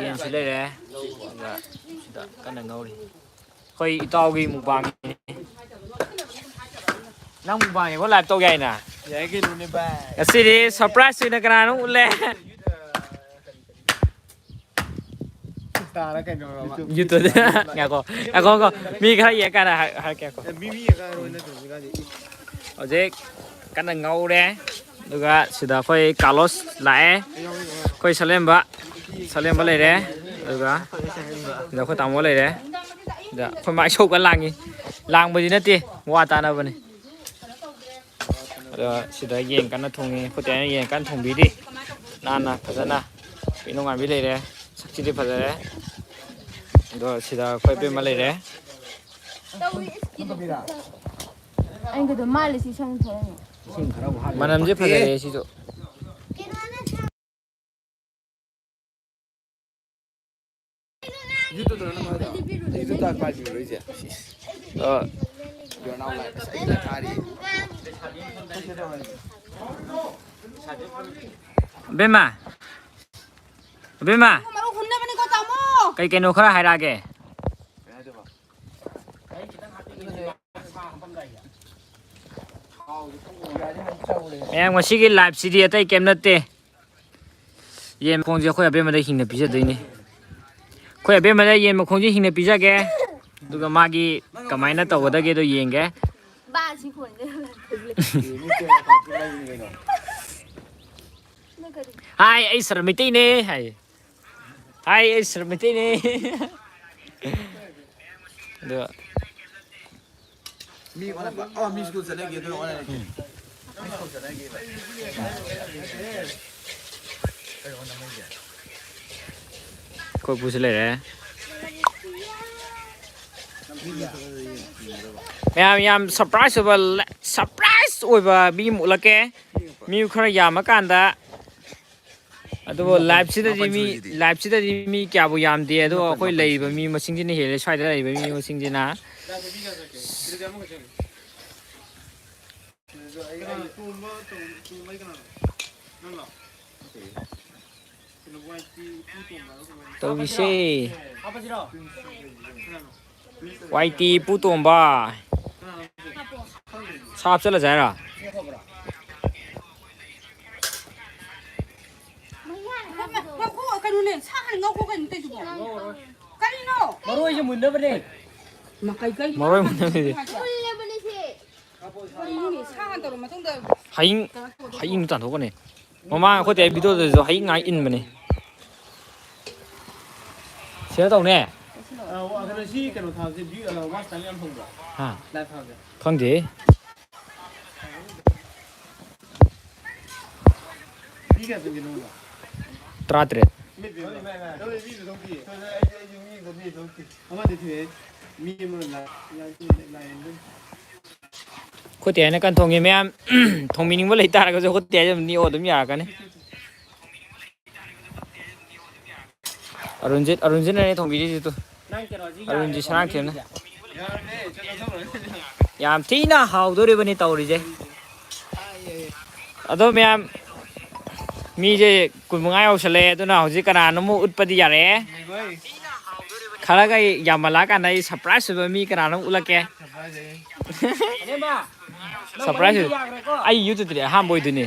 ꯌꯦꯟ ꯁꯤ ꯂꯩꯔꯦ ꯁꯤꯗ ꯀꯟꯅ ꯉꯧꯔꯤ ꯑꯩꯈꯣꯏ ꯏꯇꯥꯎꯒꯤ ꯃꯨꯛꯕꯥꯡ ꯅꯪ ꯃꯨꯛꯕꯥꯡ ꯌꯦꯡꯉꯣ ꯂꯥꯏꯚ ꯇꯧ ꯌꯥꯏꯅ ꯌꯥꯏ ꯀꯩꯅꯣꯅꯦ ꯚꯥꯏ ꯉꯁꯤꯗꯤ ꯁꯔꯄ꯭ꯔꯥꯏꯖ ꯑꯣꯏꯅ ꯀꯅꯥꯅꯣ ꯎꯠꯂꯦ ꯇꯥꯔ ꯀꯩꯅꯣ ꯌꯨꯇꯨꯕ ꯉꯥꯏꯈꯣ ꯃꯤ ꯈꯔ ꯌꯦꯡꯀꯥꯟꯗ ꯍꯥꯏꯔꯛꯀꯦꯀꯣ ꯃꯤ ꯌꯦꯡꯀꯥꯟꯗ ꯍꯧꯖꯤꯛ ꯀꯟꯅ ꯉꯧꯔꯦ ꯑꯗꯨꯒ ꯁꯤꯗ ꯑꯩꯈꯣꯏ ꯀꯥꯔꯂꯣꯁ ꯂꯥꯛꯑꯦ ꯑꯩꯈꯣꯏ ꯁꯂꯦꯝꯕ ꯂꯩꯔꯦ ꯑꯗꯨꯒ ꯁꯤꯗ ꯑꯩꯈꯣꯏ ꯇꯥꯃꯣ ꯂꯩꯔꯦ ꯁꯤꯗ ꯑꯩꯈꯣꯏ ꯃꯥ ꯏꯁꯧꯀ ꯂꯥꯡꯉꯤ ꯂꯥꯡꯕꯗꯤ ꯅꯠꯇꯦ ꯋꯥ ꯇꯥꯅꯕꯅꯤ ꯑꯗꯣ ꯁꯤꯗ ꯌꯦꯟ ꯀꯟꯅ ꯊꯣꯡꯉꯤ ꯈꯨꯠꯇꯩꯅ ꯌꯦꯟ ꯀꯟꯅ ꯊꯣꯡꯕꯤꯔꯤ ꯅꯥꯟꯅ ꯐꯖꯅ ꯅꯨꯡꯉꯥꯏꯕꯤ ꯂꯩꯔꯦ ꯁꯛꯁꯤꯗꯤ ꯐꯖꯔꯦ ꯑꯗꯣ ꯁꯤꯗ ꯑꯩꯈꯣꯏ ꯕꯦꯝꯃ ꯂꯩꯔꯦ ꯑꯩꯒꯤꯗꯣ ꯃꯥꯜꯂꯤ ꯁꯤ ꯁꯪ ꯊꯣꯛꯑꯅꯤ ꯃꯅꯝꯁꯦ ꯐꯖꯔꯦ ꯁꯤꯁꯨ ꯕꯦꯝꯃ ꯀꯩ ꯀꯩꯅꯣ ꯈꯔ ꯍꯥꯏꯔꯛꯑꯒꯦ ꯃꯌꯥꯝ ꯉꯁꯤꯒꯤ ꯂꯥꯏꯚꯁꯤꯗꯤ ꯑꯇꯩ ꯀꯩꯝ ꯅꯠꯇꯦ ꯌꯦꯟ ꯃꯈꯣꯡꯁꯦ ꯑꯩꯈꯣꯏ ꯑꯕꯦꯝꯃꯗ ꯍꯤꯡꯅ ꯄꯤꯖꯗꯣꯏꯅꯤ ꯑꯩꯈꯣꯏ ꯑꯕꯦꯝꯃꯗ ꯌꯦꯟ ꯃꯈꯣꯡꯁꯦ ꯍꯤꯡꯅ ꯄꯤꯖꯒꯦ ꯑꯗꯨꯒ ꯃꯥꯒꯤ ꯀꯃꯥꯏꯅ ꯇꯧꯒꯗꯒꯦꯗꯣ ꯌꯦꯡꯒꯦ ꯍꯥꯏ ꯑꯩ ꯁꯔ ꯃꯩꯇꯩꯅꯦ ꯍꯥꯏ ꯑꯩ ꯁꯔ ꯃꯩꯇꯩꯅꯦ ꯑꯗꯨꯒ ꯃꯤ ꯁ꯭ꯀꯨꯜ ꯆꯠꯅꯒꯦ ꯑꯗꯨ ꯑꯩꯈꯣꯏ ꯄꯨꯁꯤ ꯂꯩꯔꯦ ꯃꯌꯥꯝ ꯌꯥꯝ ꯁꯔꯄ꯭ꯔꯥꯏꯖ ꯑꯣꯏꯕ ꯃꯤ ꯑꯃ ꯎꯠꯂꯛꯀꯦ ꯃꯤ ꯈꯔ ꯌꯥꯝꯃꯀꯥꯟꯗ ꯑꯗꯨꯕꯨ ꯂꯥꯏꯚꯁꯤꯗꯗꯤ ꯃꯤ ꯀꯌꯥꯕꯨ ꯌꯥꯝꯗꯦ ꯑꯗꯣ ꯑꯩꯈꯣꯏ ꯂꯩꯔꯤꯕ ꯃꯤ ꯃꯁꯤꯡꯁꯤꯅ ꯍꯦꯜꯂꯦ ꯁ꯭ꯋꯥꯏꯗ ꯂꯩꯔꯤꯕ ꯃꯤ ꯃꯁꯤꯡꯁꯤꯅ ꯇꯧꯔꯤꯁꯦ ꯋꯥꯏꯇꯤ ꯄꯨꯇꯣꯝꯕ ꯁꯥꯞ ꯆꯠꯂꯁꯦ ꯍꯥꯏꯔꯣ ꯃꯔꯣꯏꯁꯦ ꯃꯨꯟꯅꯕꯅꯦ ꯃꯔꯣꯏ ꯃꯨꯟꯅꯕꯅꯦ ꯍꯌꯤꯡ ꯇꯥꯟꯊꯣꯛꯀꯅꯤ ꯃꯃꯥꯡ ꯑꯩꯈꯣꯏ ꯇꯦ ꯚꯤꯗꯤꯑꯣꯗꯁꯨ ꯍꯌꯤꯡ ꯉꯥꯏ ꯏꯟꯕꯅꯦ ꯁꯤꯗ ꯇꯧꯅꯦ ꯁꯤ ꯀꯩꯅꯣ ꯊꯥꯕꯁꯦ ꯋꯥꯁ ꯇꯥꯏꯝ ꯌꯥꯝ ꯐꯪꯕ꯭ꯔꯣ ꯂꯥꯏꯚ ꯊꯥꯕꯁꯦ ꯈꯪꯗꯦ ꯇꯔꯥꯇꯔꯦꯠ ꯑꯩꯈꯣꯏ ꯇꯦ ꯍꯥꯏꯅ ꯀꯟ ꯊꯣꯡꯉꯤ ꯃꯌꯥꯝ ꯊꯣꯡꯕꯤꯅꯤꯡꯕ ꯂꯩꯇꯥꯔꯒꯁꯨ ꯑꯩꯈꯣꯏ ꯇꯦ ꯑꯗꯨꯝ ꯅꯤꯑꯣ ꯑꯗꯨꯝ ꯌꯥꯔꯛꯀꯅꯤ ꯑꯔꯨꯟꯖꯤꯠꯅꯅꯦ ꯊꯣꯡꯕꯤꯔꯤꯁꯤꯗꯣ ꯑꯔꯨꯟꯖꯤ ꯁꯅꯥꯊꯦꯝꯅ ꯌꯥꯝ ꯊꯤꯅ ꯍꯥꯎꯗꯣꯔꯤꯕꯅꯤ ꯇꯧꯔꯤꯁꯦ ꯑꯗꯣ ꯃꯌꯥꯝ ꯃꯤꯁꯦ 15 ꯌꯧꯁꯜꯂꯛꯑꯦ ꯑꯗꯨꯅ ꯍꯧꯖꯤꯛ ꯀꯅꯥꯅꯣꯃꯨꯛ ꯎꯠꯄꯗꯤ ꯌꯥꯔꯛꯑꯦ ꯈꯔꯒ ꯌꯥꯝꯃꯜꯂꯛꯑꯀꯥꯟꯗ ꯑꯩ ꯁꯔꯄ꯭ꯔꯥꯏꯖ ꯑꯣꯏꯕ ꯃꯤ ꯀꯅꯥꯅꯣ ꯎꯠꯂꯛꯀꯦ ꯁꯔꯄ꯭ꯔꯥꯏꯖ ꯑꯩ ꯌꯨꯇꯨꯕꯇꯗꯤ ꯑꯍꯥꯟꯕ ꯑꯣꯏꯗꯣꯏꯅꯤ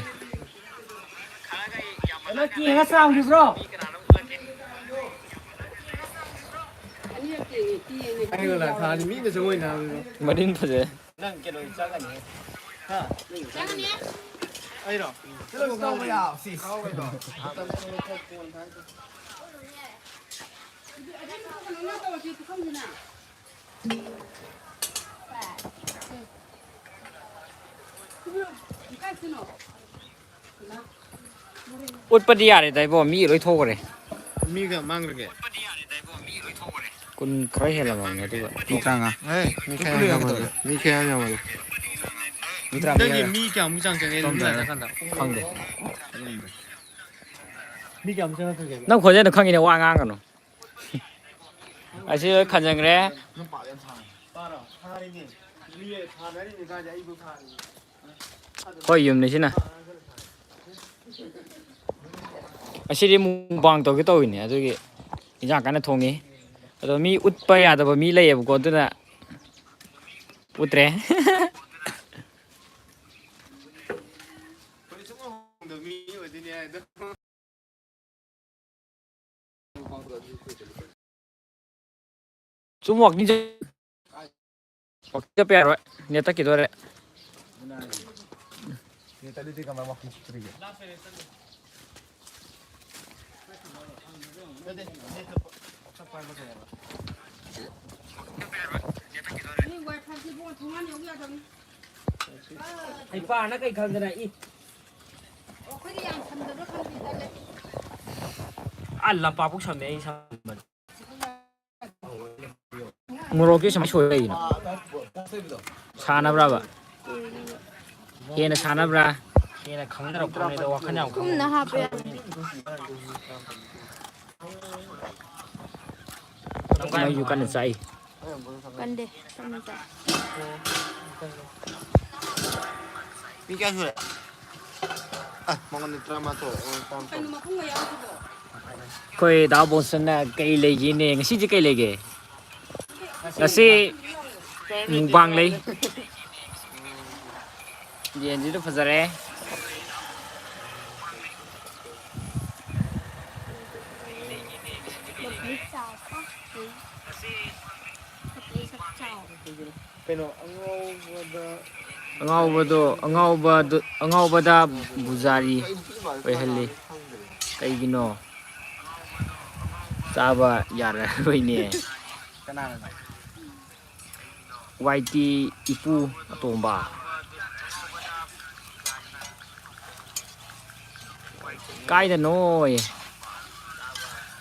ꯀꯦꯡꯉ ꯆꯥꯝꯈꯤꯕ꯭ꯔꯣ ꯃꯔꯤꯟ ꯐꯖꯩ ꯑꯩꯔꯣ ꯎꯠꯄꯗꯤ ꯌꯥꯔꯦꯗ ꯏꯕꯣ ꯃꯤ ꯂꯣꯏ ꯊꯣꯛꯈ꯭ꯔꯦ ꯃꯤꯒ ꯃꯥꯡꯈ꯭ꯔꯒꯦ 10 ꯈꯔ ꯍꯦꯜꯂꯝꯃꯕꯅꯦ ꯑꯗꯨꯒ ꯃꯤ 30 ꯃꯤ ꯀꯌꯥ ꯌꯥꯝꯃꯜꯂꯦ ꯅꯪꯒꯤ ꯃꯤ ꯀꯌꯥꯃꯨꯛ ꯆꯥꯡ ꯆꯪꯉꯦ ꯈꯪꯗꯦ ꯃꯤ ꯀꯌꯥꯃꯨꯛ ꯆꯪꯉꯛꯈ꯭ꯔꯒꯦ ꯅꯪ ꯈꯣꯟꯖꯦꯜꯗꯣ ꯈꯪꯉꯤꯅꯦ ꯋꯥ ꯉꯥꯡꯒꯅꯨ ꯑꯁꯤ ꯂꯣꯏ ꯈꯟꯖꯟꯈ꯭ꯔꯦ ꯍꯣꯏ ꯌꯨꯝꯅꯤ ꯁꯤꯅ ꯑꯁꯤꯗꯤ ꯃꯨꯛꯕꯥꯡ ꯇꯧꯒꯦ ꯇꯧꯋꯤꯅꯦ ꯑꯗꯨꯒꯤ 인장 간에 통이 그래도 미 웃봐야 하다 미 레이브 거드나 웃래 좀 먹긴 좀 먹자 빼야 내 딱히 도래 Thầy pha nó cây khăn thế này. Allah papuk sampai ini sama. 모로게 좀 쉬어야 이노 사나 브라바 얘는 사나 브라 얘는 강다라고 보내도 와 그냥. 그럼 나 하베. 나 유간은 싸이 간대. 갑니다. Mika sudah. Ah, mau drama tuh. 거의 나보선나 cây lấy gì nè cái gì cây lấy cái là si mukbang lấy gì gì đó phải ra angawbada buzari oihali kaigino chaba yara roine waiti ipu atomba kaida noi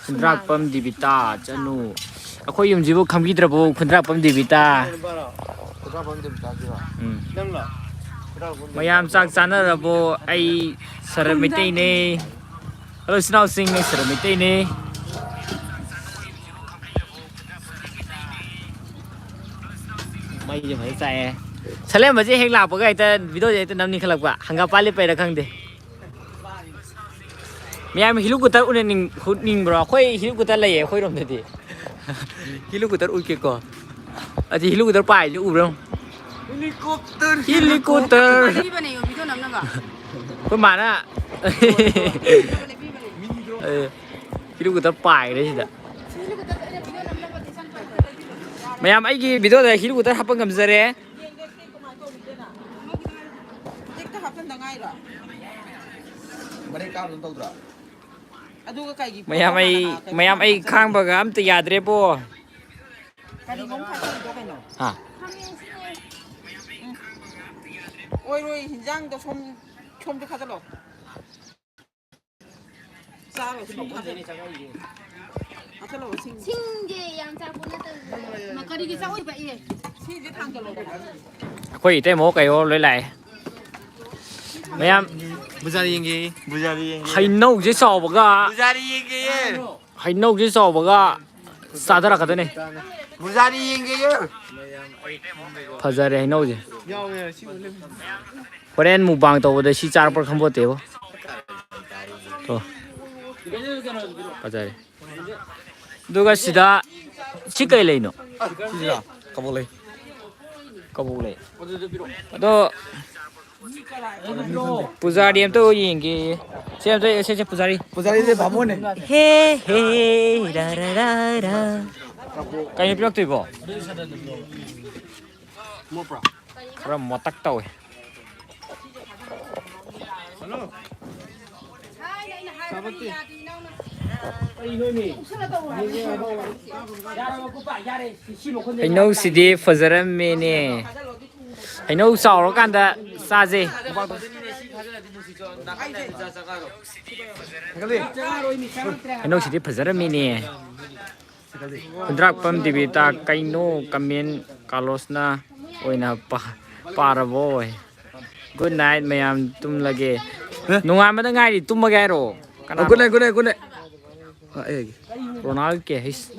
khundrak pam dibita chanu akhoi yumjibu khamgidrabo khundrak pam dibita mayam sak chanarabo ai saramite ne hello snow sing ne saramite ne mai je phải sai sale ma je hek la ba ga ta video je ta namni khalak ba hanga pali pe ra khang de mayam hilu ku tar unen ning bro khoi hilu ku tar lai khoi rom de di hilu ku tar u ke ko ati hilu ku tar pai lu bro helicopter cái mà đó helicopter pai đấy chứ mày em ấy cái video này helicopter hấp ngầm ra đấy mày em ấy khang bờ gam từ nhà đấy po à ôi rồi hình dáng tôi không không được khát đâu sao rồi không khát được à cái lỗ sinh 친게 양자 보내던 막거리기 싸우지 봐 예. sinh thằng cái lỗ quay tay mố cái ô lấy lại mày em Buzari yang hay nấu cái sò bờ ga Buzari yang hay nấu cái sò bờ ga sao đó là cái này Buzari yang thật ra hay nấu gì Nhau nè, xin lên. 호렌 무방 또보다 시작 볼 한번 돼요. 또 맞아요. 누가 시다 치과에 레이노. 시지라, 가볼래. 까불래. 또 부자리엠 또 인기. 세제 부자리. Buzari 이제 밥 먹네. 헤헤 라라라라. 까이 뼈도 이거. 그럼 뭐 딱 떠. Anh nấu xí đi phật ra mê nè. Anh nấu sầu nó can đã xa gì. Anh nấu xí đi phật ra mê nè. Khundrak pam dibita kaino kamen kalosna oina parabo. Good night mayam tum lagi. Nunga mada ngai di tum magero. Good night. Ronaldo ke his.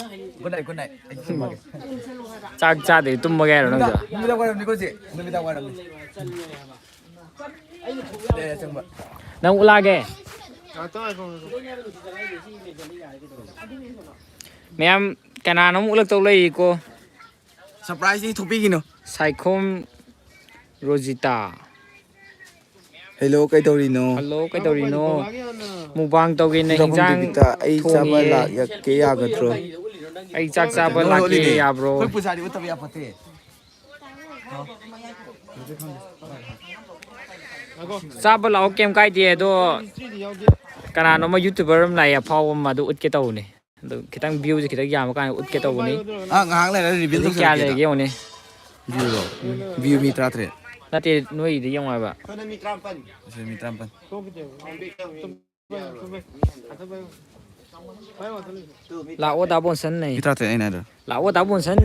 Good night. Chak cha de tum magero nang ja. Hindi daw waram ni ko si. Hindi daw waram ni. Coba. Nang ulage. ꯃꯌꯥꯝ ꯀꯅꯥꯅꯣ ꯑꯃꯨꯛ ꯎꯠꯂꯛꯇꯧ ꯂꯩꯀꯣ surprise ꯊꯣꯛꯄꯤꯒꯤꯅꯣ Saikhom Rozita hello ꯀꯩꯗꯧꯔꯤꯅꯣ hello ꯀꯩꯗꯧꯔꯤꯅꯣ mukbang ꯇꯧꯒꯦꯅ ꯆꯨꯔꯥꯐꯝ ꯍꯤꯟꯖꯥꯡ ꯗꯦꯕꯤꯇꯥ ꯑꯩ ꯆꯥꯕ ꯊꯣꯡꯉꯤꯌꯦ ꯂꯥꯛꯀꯦ ꯌꯥꯒꯗ꯭ꯔꯣ ꯑꯩ ꯆꯥꯛ ꯆꯥꯕ ꯂꯥꯛꯀꯦ ꯌꯥꯕ꯭ꯔꯣ ꯑꯩꯈꯣꯏ ꯄꯨꯖꯥꯔꯤ ꯎꯠꯇꯕ ꯌꯥꯄꯣꯠꯇꯦ ꯆꯥꯕ ꯂꯥꯛꯑꯣ ꯀꯩꯝ ꯀꯥꯏꯗꯦ ꯑꯗꯣ ꯀꯅꯥꯅꯣꯃ ꯌꯨꯇꯨꯕꯔ ꯑꯃ ꯂꯥꯛꯑꯦ ꯑꯐꯥꯎꯕ ꯑꯃ ꯑꯗꯨ ꯎꯠꯀꯦ ꯇꯧꯕꯅꯦ ꯑꯗꯨ ꯈꯤꯇꯪ ꯚ꯭ꯌꯨꯁꯦ ꯈꯤꯇꯪ ꯌꯥꯝꯕ ꯀꯥꯟꯗ ꯎꯠꯀꯦ ꯇꯧꯕꯅꯤ ꯉꯥꯏꯍꯥꯛ ꯂꯩꯔ ꯔꯤꯚꯤꯜ ꯍꯧꯖꯤꯛ ꯀꯌꯥ ꯇꯧꯖꯔꯛꯀꯦꯗ ꯂꯩꯔꯒꯦ ꯌꯦꯡꯉꯨꯅꯦ ꯚ꯭ꯌꯨꯔꯣ ꯚ꯭ꯌꯨ ꯃꯤ 13 ꯅꯠꯇꯦ ꯅꯣꯏꯒꯤꯗꯤ ꯌꯦꯡꯉꯣ ꯍꯥꯏꯕ ꯃꯤ 19 ꯃꯤ 13 ꯂꯥꯛꯑꯣ ꯗꯥꯕꯣꯟꯁꯟ ꯅꯩ ꯃꯤ 13 ꯑꯩꯅ ꯍꯥꯏꯗꯣ ꯂꯥꯛꯑꯣ ꯗꯥꯕꯣꯟꯁꯟ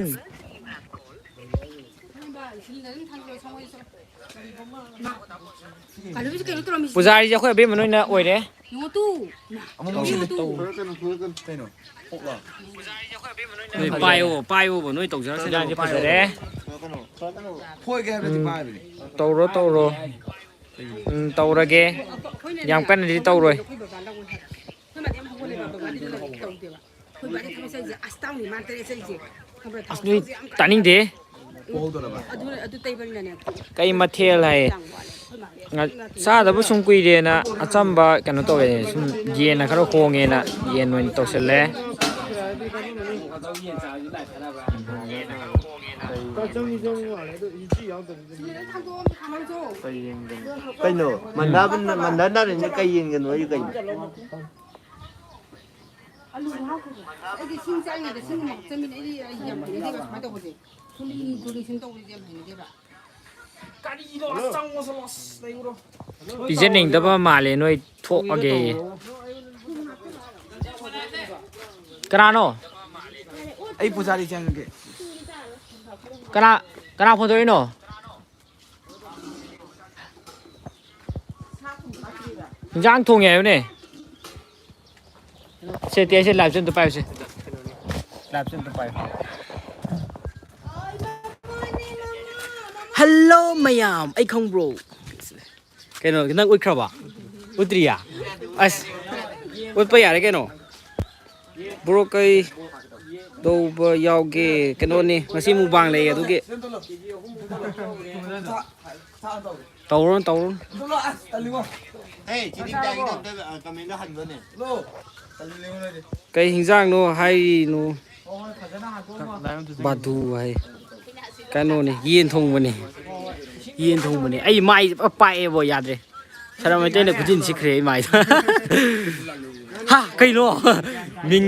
ꯄꯨꯖꯥꯔꯤꯁꯦ ꯑꯩꯈꯣꯏ ꯑꯕꯦꯝꯃ ꯅꯣꯏꯅ ꯑꯣꯏꯔꯦ ꯀꯩꯅꯣ ꯅꯣꯏ ꯄꯥꯏꯌꯣꯕ ꯅꯣꯏ ꯇꯧꯖꯔꯁꯤ ꯐꯖꯔꯦ ꯐꯣꯏꯒꯦ ꯍꯥꯏꯕꯗꯤ ꯄꯥꯏꯕꯅꯤ ꯇꯧꯔꯣ ꯇꯧꯔꯒꯦ ꯌꯥꯝ ꯀꯟꯅꯗꯤ ꯇꯧꯔꯣꯏ ꯑꯁ ꯅꯣꯏ ꯇꯥꯅꯤꯡꯗꯦ ꯀꯩ ꯃꯊꯦꯜ ꯍꯥꯏ ꯆꯥꯗꯕ ꯁꯨꯝ ꯀꯨꯏꯔꯦꯅ ꯑꯆꯝꯕ ꯀꯩꯅꯣ ꯇꯧꯋꯦ ꯁꯨꯝ ꯌꯦꯟꯅ ꯈꯔ ꯍꯣꯡꯉꯦꯅ ꯌꯦꯟ ꯑꯣꯏꯅ ꯇꯧꯁꯜꯂꯦ ꯀꯩꯅꯣ ꯃꯟꯗꯥꯅꯔꯤꯅ ꯀꯩ ꯌꯦꯡꯒꯅꯣ ꯑꯩ ꯀꯩꯅꯣ ꯑꯩꯗꯤ ꯁꯤꯡ ꯆꯥꯏꯉꯩꯗ ꯁꯤꯡ ꯍꯥꯞꯆꯟꯃꯤꯅ ꯑꯩꯗꯤ ꯌꯥꯝ ꯍꯩꯅꯗꯦꯕ ꯁꯨꯃꯥꯏꯅ ꯇꯧꯕꯁꯦ ꯁꯨꯝ ꯇꯧꯕꯁꯦ ꯌꯥꯝ ꯍꯩꯅꯗꯦꯕ ꯄꯤꯖꯅꯤꯡꯗꯕ ꯃꯥꯜꯂꯦ ꯅꯣꯏ ꯊꯣꯛꯑꯒꯦ ꯀꯅꯥꯅꯣ ꯑꯩ ꯄꯨꯖꯥꯔꯤ ꯆꯪꯉꯒꯦ ꯀꯅꯥ ꯐꯣꯟ ꯇꯧꯔꯤꯅꯣ ꯏꯟꯖꯥꯡ ꯊꯣꯡꯉꯦ ꯍꯥꯏꯕꯅꯦ ꯁꯦ ꯂꯥꯏꯚ ꯆꯟꯗ ꯄꯥꯏꯌꯨꯁꯦ ꯂꯥꯏꯚ ꯆꯟꯗ ꯄꯥꯏꯌꯨ ꯍꯜꯂꯣ ꯃꯌꯥꯝ ꯑꯩ ꯈꯪꯕ꯭ꯔꯣ ꯀꯩꯅꯣ ꯅꯪ ꯎꯠꯈ꯭ꯔꯕ ꯎꯠꯇ꯭ꯔꯤꯌꯥ ꯑꯁ ꯎꯠꯄ ꯌꯥꯔꯦ ꯀꯩꯅꯣ ꯕ꯭ꯔꯣ ꯀꯩ ꯇꯧꯕ ꯌꯥꯎꯒꯦ ꯀꯩꯅꯣꯅꯤ ꯉꯁꯤ ꯃꯨꯛꯕꯥꯡ ꯂꯩ ꯑꯗꯨꯒꯤ ꯇꯧꯔꯣ ꯀꯩ ꯍꯤꯟꯖꯥꯡꯅꯣ ꯍꯥꯏꯔꯤꯅꯣ ꯕꯥꯗꯨ ꯍꯥꯏ ꯀꯩꯅꯣꯅꯤ ꯌꯦꯟ ꯊꯣꯡꯕꯅꯤ ꯑꯩ ꯃꯥꯏ ꯄꯥꯛꯑꯦꯕꯣ ꯌꯥꯗ꯭ꯔꯦ ꯁꯔ ꯃꯩꯇꯩꯅ ꯈꯨꯖꯤꯟ ꯁꯤꯈ꯭ꯔꯦ ꯑꯩ ꯃꯥꯏꯗ ꯍꯥ ꯀꯩꯅꯣ ꯃꯤꯡ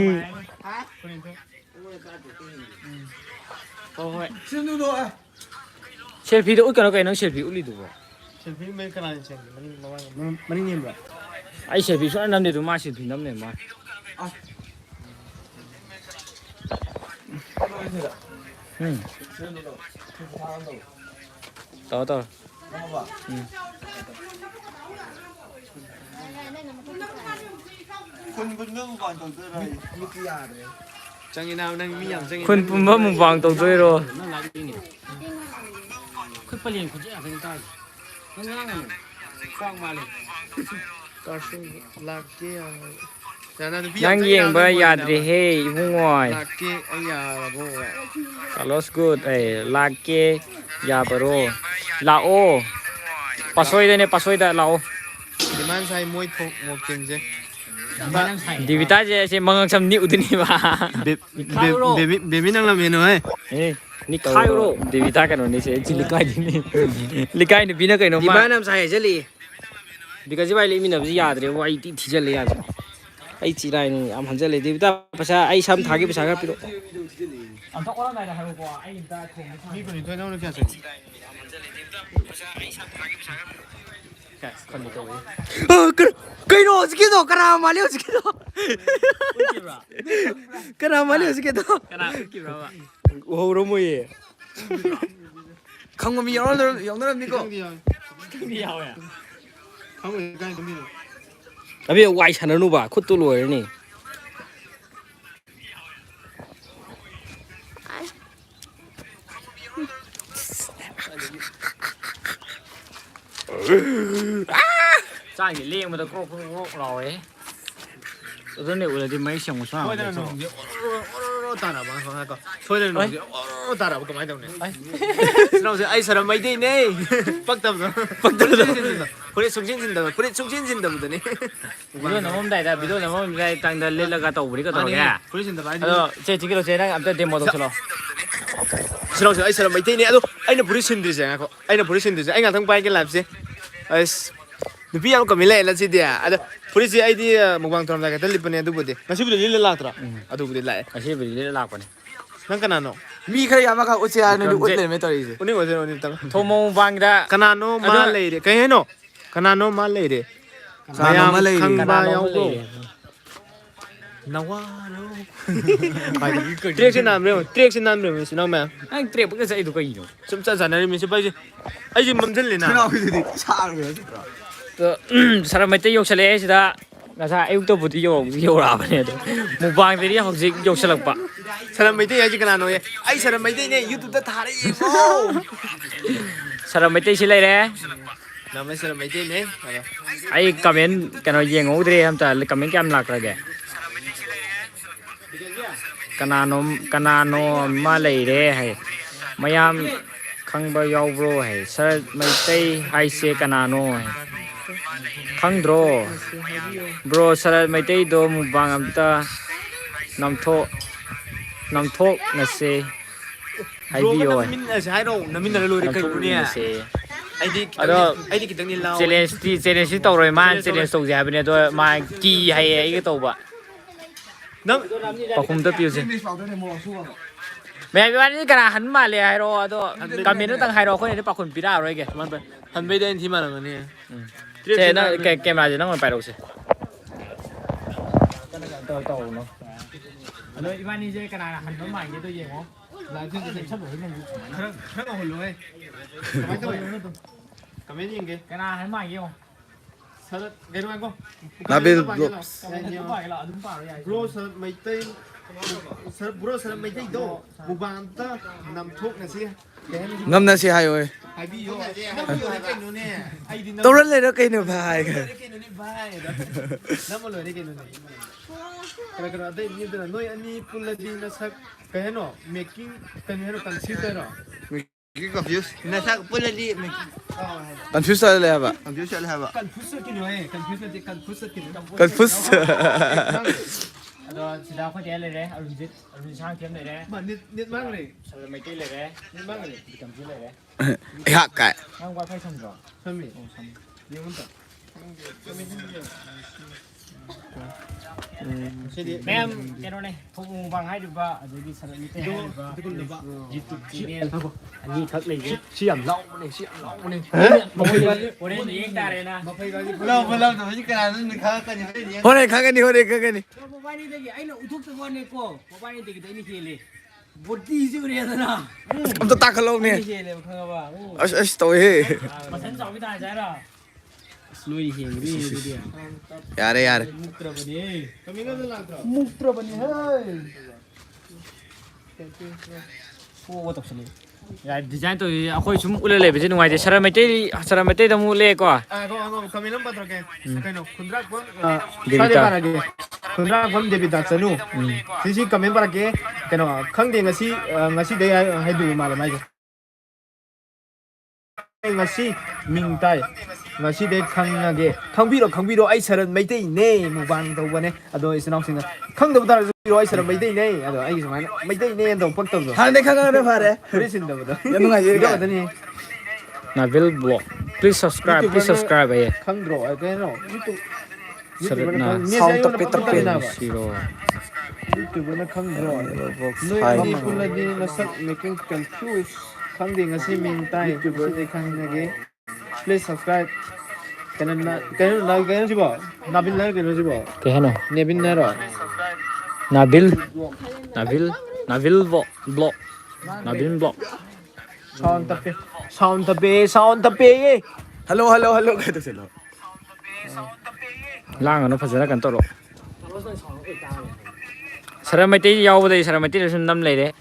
ꯍꯣꯏ ꯁꯦꯜꯐꯤꯗ ꯎꯠꯀꯅꯣ ꯀꯩꯅꯣ ꯅꯪ ꯁꯦꯜꯐꯤ ꯎꯠꯂꯤꯗꯨꯕꯣ ꯃꯅꯤꯡ ꯅꯦꯝꯕ꯭ꯔꯥ ꯑꯩ ꯁꯦꯜꯐꯤ ꯁꯨꯡꯅꯝ ꯅꯝꯗꯦ ꯑꯗꯨ ꯃꯥ ꯁꯦꯜꯐꯤ ꯅꯝ ꯂꯩ ꯃꯥ ꯇꯧꯔꯣ ꯈꯨꯟ ꯄꯨꯝꯕ ꯃꯨꯛꯕꯥꯡ ꯇꯧꯗꯣꯏꯔꯣ ꯑꯩꯈꯣꯏ ꯄꯂꯦꯟ ꯈꯨꯟꯁꯦ ꯉꯥꯛꯇꯅꯤ ꯇꯥꯔꯤꯁꯦ ꯅꯪ ꯉꯥꯡꯒꯅꯨ ꯈ꯭ꯋꯥꯡ ꯃꯥꯜꯂꯦ ꯅꯪ ꯌꯦꯡꯕ ꯌꯥꯗ꯭ꯔꯦꯍꯦ ꯏꯕꯨꯡꯉꯣꯏ ꯀꯥꯔꯂꯣꯁ ꯒꯨꯗ ꯂꯥꯛꯀꯦ ꯌꯥꯕꯔꯣ ꯂꯥꯛꯑꯣ ꯄꯥꯁꯣꯏꯗ ꯂꯥꯛꯑꯣ ꯗꯤꯃꯥꯟ ꯁꯥꯏ ꯃꯣꯏ ꯊꯣꯛꯃꯣꯛ ꯇꯤꯝꯁꯦ ꯗꯦꯕꯤꯇꯥꯁꯦ ꯑꯁꯤ ꯃꯉꯛ ꯁꯝ ꯅꯤꯛꯎꯗꯣꯏꯅꯦꯕ ꯕꯦꯕꯤ ꯅꯪ ꯂꯝꯃꯦꯅꯣ ꯍꯦ ꯅꯤꯛꯈꯥꯏꯔꯣ ꯗꯦꯕꯤꯇꯥ ꯀꯩꯅꯣꯅꯤꯁꯦ ꯂꯩꯀꯥꯏ ꯅꯨꯄꯤꯅ ꯀꯩꯅꯣ ꯗꯤꯃꯥꯟ ꯌꯥꯝ ꯁꯥꯏ ꯍꯥꯏꯖꯜꯂꯤ ꯕꯤꯀꯁꯤ ꯚꯥꯏ ꯂꯩꯃꯤꯟꯅꯕꯁꯤ ꯌꯥꯗ꯭ꯔꯦꯕ ꯑꯩ ꯊꯤꯖꯤꯜꯂꯦ ꯌꯥꯗ꯭ꯔꯦ ꯑꯩ ꯆꯤꯔꯥꯏꯅꯤ ꯌꯥꯝ ꯍꯟꯖꯜꯂꯦ ꯗꯦꯕꯤꯇꯥ ꯄꯩꯁꯥ ꯑꯩ ꯁꯝ ꯊꯥꯒꯤ ꯄꯩꯁꯥ ꯈꯔ ꯄꯤꯔꯛꯑꯣ ꯀꯩꯅꯣ ꯍꯧꯖꯤꯛꯀꯤꯗꯣ ꯀꯅꯥ ꯃꯥꯜꯂꯤ ꯍꯧꯖꯤꯛꯀꯤꯗꯣ ꯀꯅꯥ ꯃꯥꯜꯂꯤ ꯍꯧꯖꯤꯛꯀꯤꯗꯣ ꯀꯅꯥ ꯎꯠꯈꯤꯕ꯭ꯔꯕ ꯎꯍꯧꯔꯝꯃꯣꯏꯌꯦ ꯈꯪꯕ ꯃꯤ ꯌꯥꯎꯅꯔꯝꯅꯤꯀꯣ ꯌꯥꯎꯋꯦ ꯑꯕꯦ ꯋꯥꯏ ꯁꯥꯟꯅꯅꯨꯕ ꯈꯨꯠꯇꯨ ꯂꯣꯏꯔꯅꯤ ꯆꯥꯛꯁꯦ ꯂꯦꯡꯕꯗ ꯀ꯭ꯔꯣꯛ ꯂꯥꯎꯋꯦ ꯑꯗꯨꯅꯦ ꯎꯔꯗꯤ ꯃꯌꯦꯛ ꯁꯦꯡꯕ ꯁꯨꯡꯉꯝ 따라봐. 그거 소리를 넣지. 따라봐. 그만 좀 내. 스나우스 아이 사람 마이데네. 빡답다. 그래 송신신다. 그래 송신신다 보더니. 비디오 넘어온다. 비디오 넘어온다. 땅다 릴러가 또 우리가 돌아게. 그러신다 많이. 제 지기로 제랑 아무튼 데모도 들어. 스나우스 아이 사람 마이데네. 아도 아이나 부르신드잖아. 아이나 부르신드잖아. 아이가 당 빠이게 랍시. 아이스. 누비 양 거밀래 라지디야. 아도 पुलिस आइडिया मुबांग तोरम लागे तली पने दुबुदे नसिबुदे लिले लात्रा अदुबुदे लाए असिबुदे लिले लापने नंग कनानो मी खरे यामा का उचे आने उतले में तोरी उनी वजन उनी तंग थोमो बांगदा कनानो मा लेरे कहेनो कनानो मा लेरे कनानो मा लेरे खंबा यावगो नवारो ट्रेक से नाम रे सिनाव में ang trip ka sa idu kayo sum cha janari mi se bai ai ji mamjal le na खना उदि छार गयो to saramete yoksale sida ngasa ayuk to budi yora bane to mubang de hojik yoksalak pa saram mai te ya ji kanano ye ai saram mai te ne youtube da thare ye mo saramete si lai re na mai saram mai te ne ai comment kano yeng udre ham ta comment kam lak ra ge kanano ma lai re hai mayam khangba yaw bro hai sar mai tai hai se kanano hai khangdro bro sar mai tai do mubang amta namthok na se hai bio hai min sai do na min na lo ri kai ne ai di kitang ni lao challenge tau roi man challenge tau ja bane do ma ki hai ai ga tau ba nang pakhum ta piu se mẹ bạn ấy cả hắn mà lẹ hay rồi đó cả miền nước tăng hay rồi khối này nó bạc khủng pira rồi kìa man han bai den thi ma lang ne thế nó cái camera gì nó còn phải đâu chứ tàu nó rồi Ivan đi chơi cái này là hắn nó mày như tôi gì không là cái sắp đổi mình khá là hồi lối cảm ơn những cái này hắn mày không sao cái đúng không 나빌 bro sao mày tên bro sao mày tên đó một bàn ta nằm thuốc này xí ngâm na si hayo hai bi yo năm yo cái nó nè ai đi năm tawran le do kay no bhai ka cái nó đi vai năm một lời cái nó này cái cái đó đây như thế là noi anh pula đi nó sắc cái nó making cái nó consider đó ki confuse nó sắc pula đi confuse le ba confuse là ba confuse cái nó ấy confuse cái nó confuse rồi chỉ đào khoai tây này đấy Arun sang kiếm này đấy mà nhiệt mát này rồi mấy cây này đấy nhiệt mát này cầm chiếc này đấy ya kai không qua phải xong rồi sao mi nhiều hơn ta mẹ em cái đó này không bằng hai được ba rồi đi sang đi tây được ba YouTube channel anh đi thật này xiêm lậu này một cái gì ta đây nè lâu rồi cái này nó khá cái gì hồi này khá cái này Mobile ni tadi, I nak utuk tu mana ko. Mobile ni tadi kita ini kile. Bodi je dia tu na. ông ta khá lâu nè Kile, bukan apa. tôi he Pasal jauh kita aja lah Slow hing ni dia. यार Mutra bani. kami nggak ada lagi Mutra bani hai. Oh, watak sini. ya design tôi khôi chúng ule lệ bên ngoài thì saramete đâu mua lệ quá kami nampak terkait kayak no kontrak pun Debita. saya para ke kontrak pun debita senu sisi kami para ke kayak no kang dia ngasi dia hai dulu malam aja ngasi mintai ngasi dia kang biro ai saran mai tei ne mubang tau bane ado isnau singa kang da budar biro ai saran mai tei ne ado ai semana mai tei ne ado pak tau hàng đây khá cái đó phải Resin da budar ya nung aja Ikaw tani Nabil blog please subscribe ya kang draw ay kayak no YouTube Sarat na sound tapi zero YouTube na kang draw Hai. Noi pula di nasak making confuse kang di ngasi mintai YouTube di kang lagi please subscribe kanan sih ba Nabil na kanan sih ba cái hả nào Nebin na ro Nabil blog Nabil blog sound tapi ye hello cái tôi xin lỗi lang nó phải ra cần toro saramete yaw đây saramete là sun năm này đấy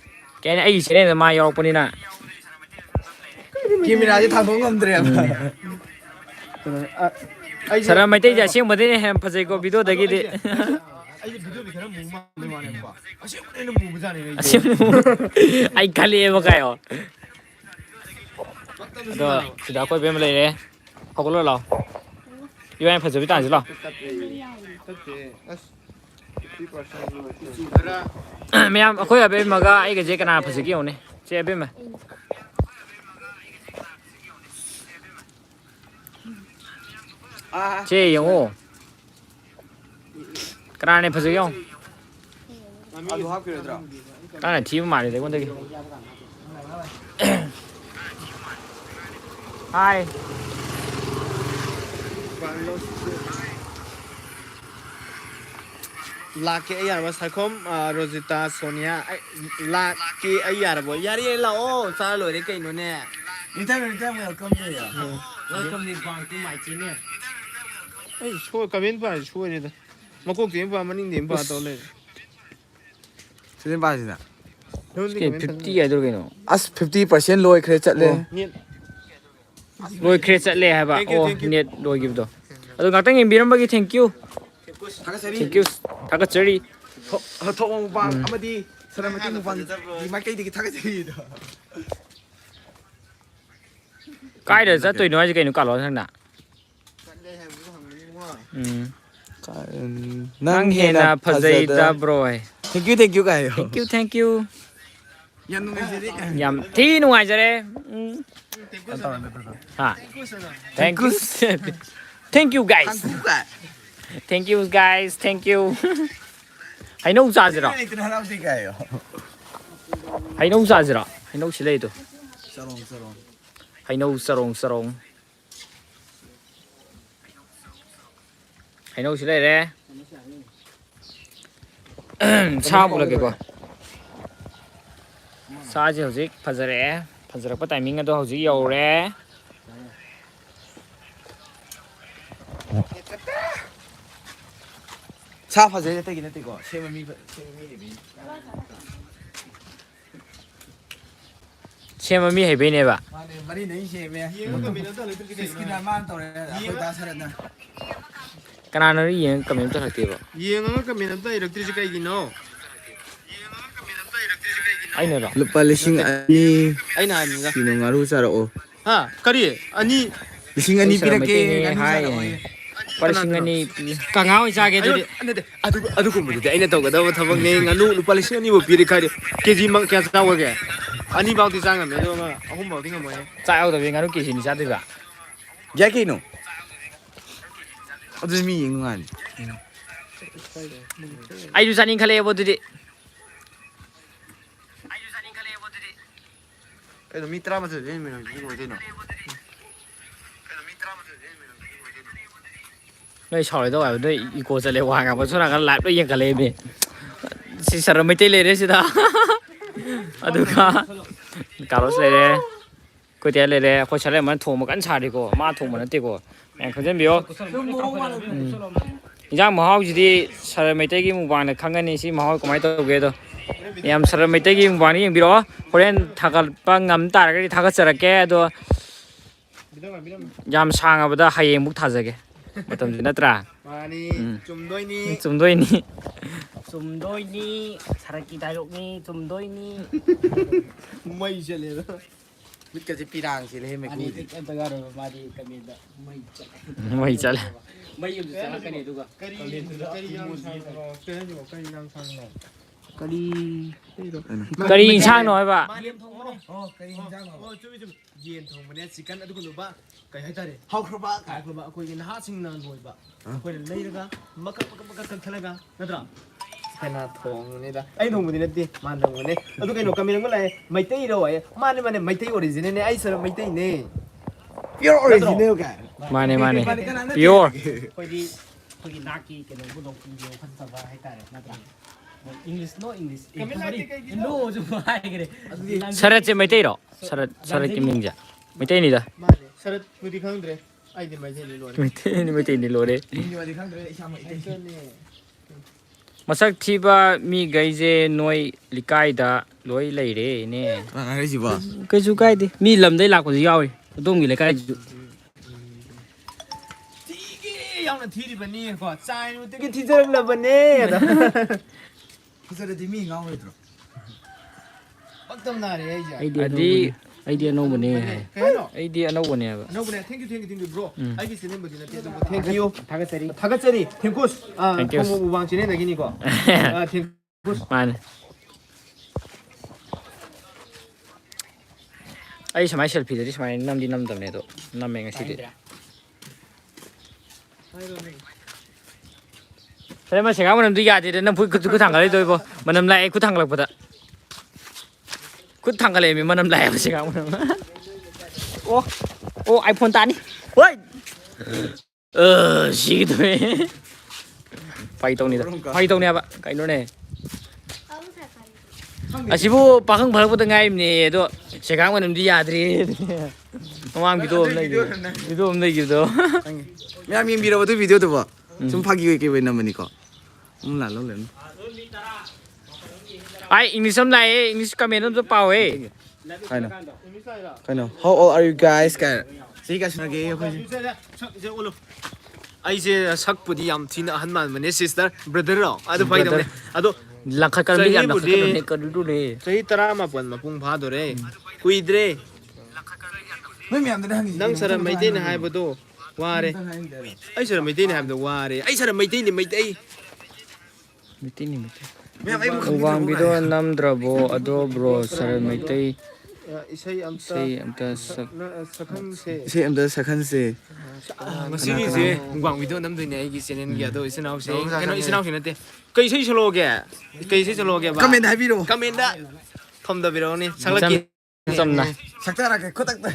cái này ai sẽ này là mai yaw pun na kimi na ji thang ngom dre ai saramete ja siang mà thế này phải có video đấy cái ꯑꯩꯁꯦ ꯚꯤꯗꯤꯑꯣꯗꯤ ꯈꯔ ꯃꯨ ꯃꯥꯟꯕꯩ ꯋꯥꯅꯦꯕꯀꯣ ꯑꯁꯦꯡꯕꯅꯦꯅ ꯃꯨꯕꯖꯥꯠꯅꯦ ꯑꯩꯁꯦ ꯑꯩ ꯈꯜꯂꯦꯕ ꯀꯥꯏꯌꯣ ꯑꯗꯣ ꯁꯤꯗ ꯑꯩꯈꯣꯏ ꯕꯦꯝ ꯂꯩꯔꯦ ꯍꯧꯒꯠꯂꯣ ꯂꯥꯛꯑꯣ ꯏꯕꯥꯅꯤ ꯐꯖꯕꯤ ꯇꯥꯟꯁꯤ ꯂꯥꯛꯑꯣ ꯃꯌꯥꯝ ꯑꯩꯈꯣꯏ ꯑꯕꯦꯝꯃꯒ ꯑꯩꯒꯁꯦ ꯀꯅꯥ ꯐꯖꯒꯦ ꯌꯦꯡꯉꯨꯅꯦ ꯆꯦ ꯑꯕꯦꯝꯃ ꯆꯦ ꯌꯦꯡꯉꯣ ꯀꯅꯥꯅ ꯐꯖꯒꯦ ꯌꯦꯡꯉꯣ ꯑꯗꯨ ꯍꯥꯞꯈꯤꯔꯣꯏꯗ꯭ꯔꯣ ꯅꯪꯅ ꯊꯤꯕ ꯃꯥꯜꯂꯤꯗ ꯑꯩꯉꯣꯟꯗꯒꯤ ꯍꯥꯏ ꯂꯥꯛꯀꯦ ꯑꯩ ꯌꯥꯔꯕ ꯁꯥꯏꯈꯣꯝ ꯔꯣꯖꯤꯇꯥ ꯁꯣꯅꯤꯌꯥ ꯂꯥꯛꯀꯦ ꯑꯩ ꯌꯥꯔꯕꯣ ꯌꯥꯔꯦ ꯂꯥꯛꯑꯣ ꯆꯥꯔ ꯂꯣꯏꯔꯦ ꯀꯩꯅꯣꯅꯦ Anytime, welcome here. Welcome to my channel. ꯑꯩ ꯁꯣꯏ ꯀꯃꯦꯟ ꯄꯥꯔ ꯁꯣꯏꯔꯦꯗ ꯃꯀꯣꯛꯇꯤ ꯑꯃ ꯄꯥ ꯃꯅꯤꯡꯗꯤ ꯑꯃ ꯄꯥ ꯇꯧ ꯂꯩꯔꯦ ꯁꯤꯗ ꯄꯥꯁꯤꯗ 50 ꯍꯥꯏꯗꯣ ꯀꯩꯅꯣ ꯑꯁ 50% ꯂꯣꯏꯈ꯭ꯔꯦ ꯆꯠꯂꯦ ꯂꯣꯏꯈ꯭ꯔꯦ ꯆꯠꯂꯦ ꯍꯥꯏꯕ ꯑꯣ ꯅꯦꯠ ꯂꯣꯏꯈꯤꯕꯗꯣ ꯑꯗꯣ ꯉꯥꯛꯇꯪ ꯌꯦꯡꯕꯤꯔꯝꯕꯒꯤ ꯊꯦꯡꯀ꯭ꯌꯨ ꯊꯥꯒꯠꯆꯔꯤ ꯊꯣꯛꯃꯣꯛ ꯃꯨꯛꯕꯥꯡ ꯑꯃꯗꯤ ꯁꯔꯃꯇꯤ ꯃꯨꯛꯕꯥꯡ ꯃꯥꯏꯀꯩꯗꯒꯤ ꯊꯥꯒꯠꯆꯔꯤꯗꯣ ꯀꯥꯏꯗ ꯆꯠꯇꯣꯏꯅꯣ ꯍꯥꯏꯁꯦ ꯀꯩꯅꯣ ꯀꯥꯜꯂꯣ ꯅꯪꯅ ꯅꯪ ꯍꯦꯟꯅ ꯐꯖꯩꯗꯕ꯭ꯔꯣ ꯊꯦꯡꯀ꯭ꯌꯨ ꯀꯥꯏꯌꯣ ꯊꯦꯡꯀ꯭ꯌꯨ ꯌꯥꯝ ꯅꯨꯡꯉꯥꯏꯖꯔꯦ ꯌꯥꯝ ꯊꯤ ꯅꯨꯡꯉꯥꯏꯖꯔꯦ ꯍꯥ ꯊꯦꯡꯀ꯭ꯌꯨ ꯒꯥꯏꯁ ꯊꯦꯡꯀ꯭ꯌꯨ ꯍꯩꯅꯧ ꯆꯥꯁꯤꯔꯣ ꯍꯩꯅꯧ ꯆꯥꯁꯤꯔꯣ ꯍꯩꯅꯧ ꯁꯤ ꯂꯩꯗꯣ ꯍꯩꯅꯧ ꯆꯔꯣꯡ ꯍꯩꯅꯧꯁꯤ ꯂꯩꯔꯦ ꯁꯥ ꯃꯨꯜꯂꯛꯀꯦꯀꯣ ꯁꯥꯁꯦ ꯍꯧꯖꯤꯛ ꯐꯖꯔꯛꯑꯦ ꯐꯖꯔꯛꯄ ꯇꯥꯏꯃꯤꯡ ꯑꯗꯣ ꯍꯧꯖꯤꯛ ꯌꯧꯔꯦ ꯁꯥ ꯐꯖꯩ ꯑꯇꯩꯒꯤ ꯅꯠꯇꯦꯀꯣ ꯁꯦꯝꯕ ꯃꯤ ꯁꯦꯝꯕ ꯃꯤ ꯍꯩꯕꯩꯅꯦꯕ ꯃꯥꯅꯦ ꯃꯔꯤ ꯅꯩ ꯁꯦꯝꯃꯦ ꯏꯁꯀꯤꯟ ꯃꯥꯅ ꯇꯧꯔꯦ ꯑꯩꯈꯣꯏ ꯗꯥ ꯁꯔꯠꯅ ꯀꯅꯥꯅꯣ ꯌꯦꯡꯉ ꯀꯃꯦꯟ ꯇꯧꯔꯛꯇꯦꯕ ꯌꯦꯡꯉꯒ ꯀꯃꯦꯟ ꯑꯝꯇ ꯏꯔꯛꯇ꯭ꯔꯤꯁꯦ ꯀꯩꯒꯤꯅꯣ ꯑꯩꯅꯔꯣ ꯂꯨꯄꯥ 2,000 ꯑꯩꯅ ꯍꯥꯏꯕꯅꯤꯗ ꯀꯤꯂꯣ ꯉꯥꯔꯨ ꯆꯥꯔꯛꯑꯣ ꯍꯥ ꯀꯔꯤ ꯑꯅꯤ 2,000 ꯄꯤꯔꯛꯀꯦ ꯉꯥꯅꯨ ꯍꯥꯏ ꯆꯥꯔꯛꯑꯣ ꯂꯨꯄꯥ 2,000 ꯀꯪꯉꯥ ꯑꯣꯏ ꯆꯥꯒꯦ ꯑꯗꯨꯗꯤ ꯑꯗꯨꯒꯨꯝꯕꯗꯨꯗꯤ ꯑꯩꯅ ꯇꯧꯒꯗꯕ ꯊꯕꯛꯅꯦ ꯉꯥꯅꯨ ꯂꯨꯄꯥ 2,000 ꯄꯤꯔꯤ ꯈꯥꯏꯗꯤ ꯀꯦꯖꯤ ꯀꯌꯥ ꯆꯥꯎꯒꯦ 2 ꯐꯥꯎꯗꯤ ꯆꯥ ꯉꯝꯃꯦ ꯑꯗꯨꯒ 3 ꯐꯥꯎꯗꯤ ꯉꯝꯃꯣꯏꯍꯦ ꯆꯥꯛ ꯌꯥꯎꯗꯕꯤ ꯉꯥꯅꯨ ꯀꯦꯖꯤꯅꯤ ꯆꯥꯗꯣꯏꯕ ꯌꯥꯏ ꯀꯩꯅꯣ ꯑꯗꯨꯗꯤ ꯃꯤ ꯌꯦꯡ ꯅꯨꯡꯉꯥꯏꯅꯤ ꯑꯩꯁꯨ ꯆꯥꯅꯤꯡ ꯈꯜꯂꯛꯑꯦꯕ ꯑꯗꯨꯗꯤ ꯀꯩꯅꯣ ꯃꯤ 18 ꯑꯣꯏꯗꯣꯏꯅꯣ ꯅꯣꯏ ꯁꯥꯎꯔꯣꯏꯗꯧ ꯍꯥꯏꯕ ꯅꯣꯏ ꯏꯀꯣ ꯆꯠꯂꯦ ꯋꯥ ꯉꯥꯡꯕ ꯁꯣꯝ ꯅꯥꯀꯟ ꯂꯥꯏꯚ ꯂꯣꯏ ꯌꯦꯡꯈꯠꯂꯛꯑꯦꯃꯤ ꯁꯤ ꯁꯔ ꯃꯩꯇꯩ ꯂꯩꯔꯦ ꯁꯤꯗ ꯑꯗꯨꯒ ꯀꯥꯔꯣꯁ ꯂꯩꯔꯦ ꯑꯩꯈꯣꯏ ꯇꯦ ꯂꯩꯔꯦ ꯑꯩꯈꯣꯏ ꯁꯂꯦꯝꯃꯅ ꯊꯣꯡꯕ ꯀꯟꯅ ꯁꯥꯔꯤꯀꯣ ꯃꯥ ꯊꯣꯡꯕ ꯅꯠꯇꯦꯀꯣ ꯃꯌꯥꯝ ꯈꯪꯖꯟꯕꯤꯌꯣ ꯏꯟꯖꯥꯡ ꯃꯍꯥꯎꯁꯤꯗꯤ ꯁꯔ ꯃꯩꯇꯩꯒꯤ ꯃꯨꯛꯕꯥꯡꯗ ꯈꯪꯒꯅꯤ ꯁꯤ ꯃꯍꯥꯎ ꯀꯃꯥꯏꯅ ꯇꯧꯒꯦꯗꯣ ꯌꯥꯝ ꯁꯔ ꯃꯩꯇꯩꯒꯤ ꯃꯨꯛꯕꯥꯡꯗ ꯌꯦꯡꯕꯤꯔꯛꯑꯣ ꯍꯣꯔꯦꯟ ꯊꯥꯒꯠꯄ ꯉꯝ ꯇꯥꯔꯒꯗꯤ ꯊꯥꯒꯠꯆꯔꯛꯀꯦ ꯑꯗꯣ ꯌꯥꯝ ꯁꯥꯡꯉꯕꯗ ꯍꯌꯦꯡꯃꯨꯛ ꯊꯥꯖꯒꯦ ꯃꯇꯝꯁꯤ ꯅꯠꯇ꯭ꯔꯥ ꯃꯥꯅꯤ ꯆꯨꯝꯗꯣꯏꯅꯤ ꯆꯨꯝꯗꯣꯏꯅꯤ ꯁꯔꯛꯀꯤ ꯗꯥꯏꯂꯣꯒꯅꯤ ꯆꯨꯝꯗꯣꯏꯅꯤ ꯃꯩ ꯆꯠꯂꯦꯗ ꯃꯤꯠꯀꯁꯦ ꯄꯤꯔꯥꯡ ꯆꯦꯜꯂꯦ ꯃꯩꯀꯨꯗꯤ ꯃꯩ ꯆꯠꯂꯦ ꯀꯔꯤ ꯌꯥꯝ ꯁꯥꯡꯅꯣ ꯀꯔꯤ ꯌꯥꯝ ꯁꯥꯡꯅꯣ ꯀꯔꯤ ꯏꯟꯁꯥꯡꯅꯣ ꯍꯥꯏꯕ ꯀꯔꯤ ꯏꯟꯖꯥꯡꯅꯣ ꯆꯨꯝꯃꯤ ꯌꯦꯟ ꯊꯣꯡꯕꯅꯦ ꯆꯤꯀꯟ ꯑꯗꯨꯒꯨꯝꯂꯕ ꯀꯩ ꯍꯥꯏꯇꯥꯔꯦ ꯍꯥꯎꯈ꯭ꯔꯕ ꯑꯩꯈꯣꯏꯒꯤ ꯅꯍꯥꯁꯤꯡꯅ ꯂꯣꯏꯕ ꯑꯩꯈꯣꯏꯅ ꯂꯩꯔꯒ ꯃꯀꯛ ꯀꯛꯊꯠꯂꯒ ꯅꯠꯇ꯭ꯔꯥ ꯀꯅꯥ ꯊꯣꯡꯕꯅꯤꯗ ꯑꯩ ꯊꯣꯡꯕꯗꯤ ꯅꯠꯇꯦ ꯃꯥꯅ ꯊꯣꯡꯕꯅꯦ ꯑꯗꯨ ꯀꯩꯅꯣ ꯀꯃꯦꯟ ꯑꯃ ꯂꯥꯛꯑꯦ ꯃꯩꯇꯩꯔꯣ ꯍꯥꯏꯌꯦ ꯃꯥꯅꯦ ꯃꯩꯇꯩ ꯑꯣꯔꯤꯖꯤꯅꯦꯜꯅꯦ ꯑꯩ ꯁꯔ ꯃꯩꯇꯩꯅꯦ ꯄꯤꯌꯣꯔ ꯑꯣꯔꯤꯖꯤꯅꯦꯜ ꯀꯥꯏ ꯃꯥꯅꯦ ꯀꯅꯥꯅ ꯄꯤꯌꯣꯔ ꯑꯩꯈꯣꯏꯒꯤ ꯅꯥꯠꯀꯤ ꯀꯩꯅꯣꯕꯨ ꯌꯣꯛꯈꯠꯆꯕ ꯍꯥꯏꯇꯥꯔꯦ ꯅꯠꯇ꯭ꯔꯥ ꯏꯪꯂꯤꯁ ꯅꯣ ꯏꯪꯂꯤꯁ ꯅꯣꯁꯨ ꯍꯥꯏꯈ꯭ꯔꯦ ꯁꯔꯠꯁꯦ ꯃꯩꯇꯩꯔꯣ ꯁꯔꯠꯀꯤ ꯃꯤꯡꯁꯦ ꯃꯩꯇꯩꯅꯤꯗ ꯃꯥꯅꯦ ꯁꯔꯠꯄꯨꯗꯤ ꯈꯪꯗ꯭ꯔꯦ ꯑꯩꯗꯤ ꯃꯩꯇꯩꯅꯤ ꯂꯣꯏꯔꯦ ꯃꯩꯇꯩꯅꯤ ꯂꯣꯏꯔꯦ ꯃꯤꯡꯗꯤ ꯈꯪꯗ꯭ꯔꯦ ꯏꯁꯥ ꯃꯩꯇꯩ ꯃꯁꯛ ꯊꯤꯕ ꯃꯤꯈꯩꯁꯦ ꯅꯣꯏ ꯂꯩꯀꯥꯏꯗ ꯂꯣꯏ ꯂꯩꯔꯦꯅꯦ ꯀꯅꯥ ꯍꯥꯏꯔꯤꯁꯤꯕꯣ ꯀꯩꯁꯨ ꯀꯥꯏꯗꯦ ꯃꯤ ꯂꯝꯗꯩ ꯂꯥꯛꯄꯁꯨ ꯌꯥꯎꯏ ꯑꯗꯣꯝꯒꯤ ꯂꯩꯀꯥꯏꯁꯤꯁꯨ ꯅꯪꯅ ꯊꯤꯔꯤꯕꯅꯤꯀꯣ ꯆꯥꯏ ꯅꯨꯃꯤꯠꯇꯒꯤ ꯊꯤꯖꯔꯛꯂꯕꯅꯦ ꯑꯗ ꯐꯖꯔꯗꯤ ꯃꯤ ꯉꯥꯎꯔꯣꯏꯗ꯭ꯔꯣ ꯄꯛꯇꯝ ꯅꯥꯔꯦ ꯑꯩꯁꯦ ꯑꯩꯗꯤ ꯑꯅꯧꯕꯅꯦ ꯀꯩꯅꯣ ꯑꯩꯗꯤ ꯑꯅꯧꯕꯅꯦꯕ ꯑꯅꯧꯕꯅꯦ ꯊꯦꯡꯛꯌꯨ ꯕ꯭ꯔꯣ ꯑꯩꯒꯤ ꯆꯦꯅꯦꯜꯕꯨꯗꯤ ꯅꯠꯇꯦ ꯑꯗꯨꯕꯨ ꯊꯦꯡꯛꯌꯨ ꯊꯥꯒꯠꯆꯔꯤ ꯊꯦꯡꯀꯨꯁ ꯊꯣꯡꯃꯣꯛ ꯃꯨꯛꯕꯥꯡ ꯆꯦꯅꯦꯜꯗꯒꯤꯅꯤꯀꯣ ꯊꯦꯡꯀꯨꯁ ꯃꯥꯅꯦ ꯑꯩ ꯁꯨꯃꯥꯏꯅ ꯁꯦꯜꯐꯤꯗꯗꯤ ꯁꯨꯃꯥꯏꯅ ꯅꯝꯗꯤ ꯅꯝꯗꯕꯅꯦ ꯑꯗꯣ ꯅꯝꯃꯦ ꯉꯁꯤꯗꯤ ꯐꯔꯦ ꯁꯦꯡꯒꯥ ꯃꯅꯝꯗꯤ ꯌꯥꯗꯦꯗ ꯅꯪ ꯈꯨꯠ ꯊꯥꯡꯒꯠꯂꯛꯏꯗꯣꯏꯕꯣ ꯃꯅꯝ ꯂꯥꯛꯑꯦ ꯈꯨꯠ ꯊꯥꯡꯒꯠꯂꯛꯄꯗ ꯈꯨꯠ ꯊꯥꯡꯒꯠꯂꯛꯑꯦ ꯃꯅꯝ ꯂꯥꯛꯑꯦꯕ ꯁꯦꯡꯒꯥ ꯃꯅꯝ ꯑꯣ ꯑꯥꯏꯐꯣꯟ ꯇꯥꯅꯤ ꯍꯣꯏ ꯁꯤꯒꯤꯗꯣꯏ ꯐꯥꯒꯤ ꯇꯧꯅꯤ ꯍꯥꯏꯕ ꯀꯩꯅꯣꯅꯦ ꯑꯁꯤꯕꯨ ꯄꯥꯈꯪ ꯐꯔꯛꯄꯗ ꯉꯥꯏꯔꯤꯕꯅꯦ ꯑꯗꯣ ꯁꯦꯡꯒꯥ ꯃꯅꯝꯗꯤ ꯌꯥꯗ꯭ꯔꯦ ꯃꯃꯥꯡ ꯚꯤꯗꯤꯑꯣ ꯑꯃ ꯂꯩꯈꯤꯕꯗꯣ ꯃꯌꯥꯝ ꯌꯦꯡꯕꯤꯔꯕ ꯑꯗꯨ ꯚꯤꯗꯤꯑꯣꯗꯨꯕꯣ ꯁꯨꯝ ꯐꯥꯒꯤ ꯑꯣꯏ ꯀꯩ ꯑꯣꯏ ꯅꯝꯕꯅꯤꯀꯣ ꯂꯥꯜꯂꯧ ꯂꯩꯔꯝ ꯑꯩ ꯏꯪꯂꯤꯁ ꯑꯃ ꯂꯥꯛꯑꯦ ꯏꯪꯂꯤꯁ ꯀꯃꯦꯟ ꯑꯝꯇ ꯄꯥꯎꯋꯦ ꯀꯩꯅꯣ how old are you guys ꯀꯥꯏ ꯆꯍꯤ ꯀꯌꯥ ꯁꯨꯔꯒꯦ ꯑꯩꯈꯣꯏꯁꯦ ꯑꯩꯁꯦ ꯁꯛꯄꯨꯗꯤ ꯌꯥꯝ ꯊꯤꯅ ꯑꯍꯟ ꯃꯥꯟꯕꯅꯦ ꯁꯤꯁꯇꯔ ꯕ꯭ꯔꯗꯔꯔꯣ ꯑꯗꯨ ꯐꯩꯗꯧꯅꯦ ꯑꯗꯣ ꯂꯪꯈꯠꯀꯅꯤ ꯌꯥꯝ ꯂꯪꯈꯠꯀꯅꯤ ꯀꯔꯤꯗꯨꯅꯦ ꯆꯍꯤ 11 ꯃꯄꯨꯡ ꯐꯥꯗꯣꯔꯦ ꯀꯨꯏꯗ꯭ꯔꯦ ꯅꯣꯏ ꯃꯌꯥꯝꯗꯅ ꯍꯪꯉꯤꯁꯦ ꯅꯪ ꯁꯔ ꯃꯩꯇꯩꯅ ꯍꯥꯏꯕꯗꯣ ꯋꯥꯔꯦ ꯑꯩ ꯁꯔ ꯃꯩꯇꯩꯅ ꯍꯥꯏꯕꯗꯣ ꯋꯥꯔꯦ ꯑꯩ ꯁꯔ ꯃꯩꯇꯩꯅꯤ ꯃꯩꯇꯩ ꯃꯌꯥꯝ ꯑꯩꯕꯨ ꯃꯨꯛꯕꯥꯡ ꯈꯪꯕꯤꯗ꯭ꯔꯕꯣ ꯚꯤꯗꯤꯑꯣ ꯅꯝꯗ꯭ꯔꯕꯣ ꯑꯗꯣ ꯕ꯭ꯔꯣ ꯁꯔ ꯃꯩꯇꯩ ꯏꯁꯩ ꯑꯝꯇ ꯁꯛꯍꯟꯁꯦ ꯏꯁꯩ ꯑꯝꯇ ꯁꯛꯍꯟꯁꯦ ꯉꯁꯤꯒꯤꯁꯦ ꯃꯨꯛꯕꯥꯡ ꯚꯤꯗꯤꯑꯣ ꯅꯝꯗꯣꯏꯅꯦ ꯑꯩꯒꯤ ꯆꯦꯅꯦꯜꯒꯤ ꯑꯗꯣ ꯏꯆꯤꯟ ꯏꯅꯥꯎꯁꯦ ꯀꯩꯅꯣ ꯏꯆꯤꯟ ꯏꯅꯥꯎꯁꯤ ꯅꯠꯇꯦ ꯀꯩ ꯏꯁꯩ ꯁꯛꯂꯛꯑꯣꯒꯦ ꯀꯩ ꯏꯁꯩ ꯁꯛꯂꯛꯑꯣꯒꯦꯕ ꯀꯃꯦꯟꯗ ꯍꯥꯏꯕꯤꯔꯛꯑꯣ ꯀꯃꯦꯟꯗ ꯊꯝꯗꯕꯤꯔꯛꯑꯣꯅꯦ ꯁꯛꯂꯛꯀꯦ ꯆꯝꯅ ꯁꯛꯇꯔꯛꯀꯦ ꯈꯨꯗꯛꯇ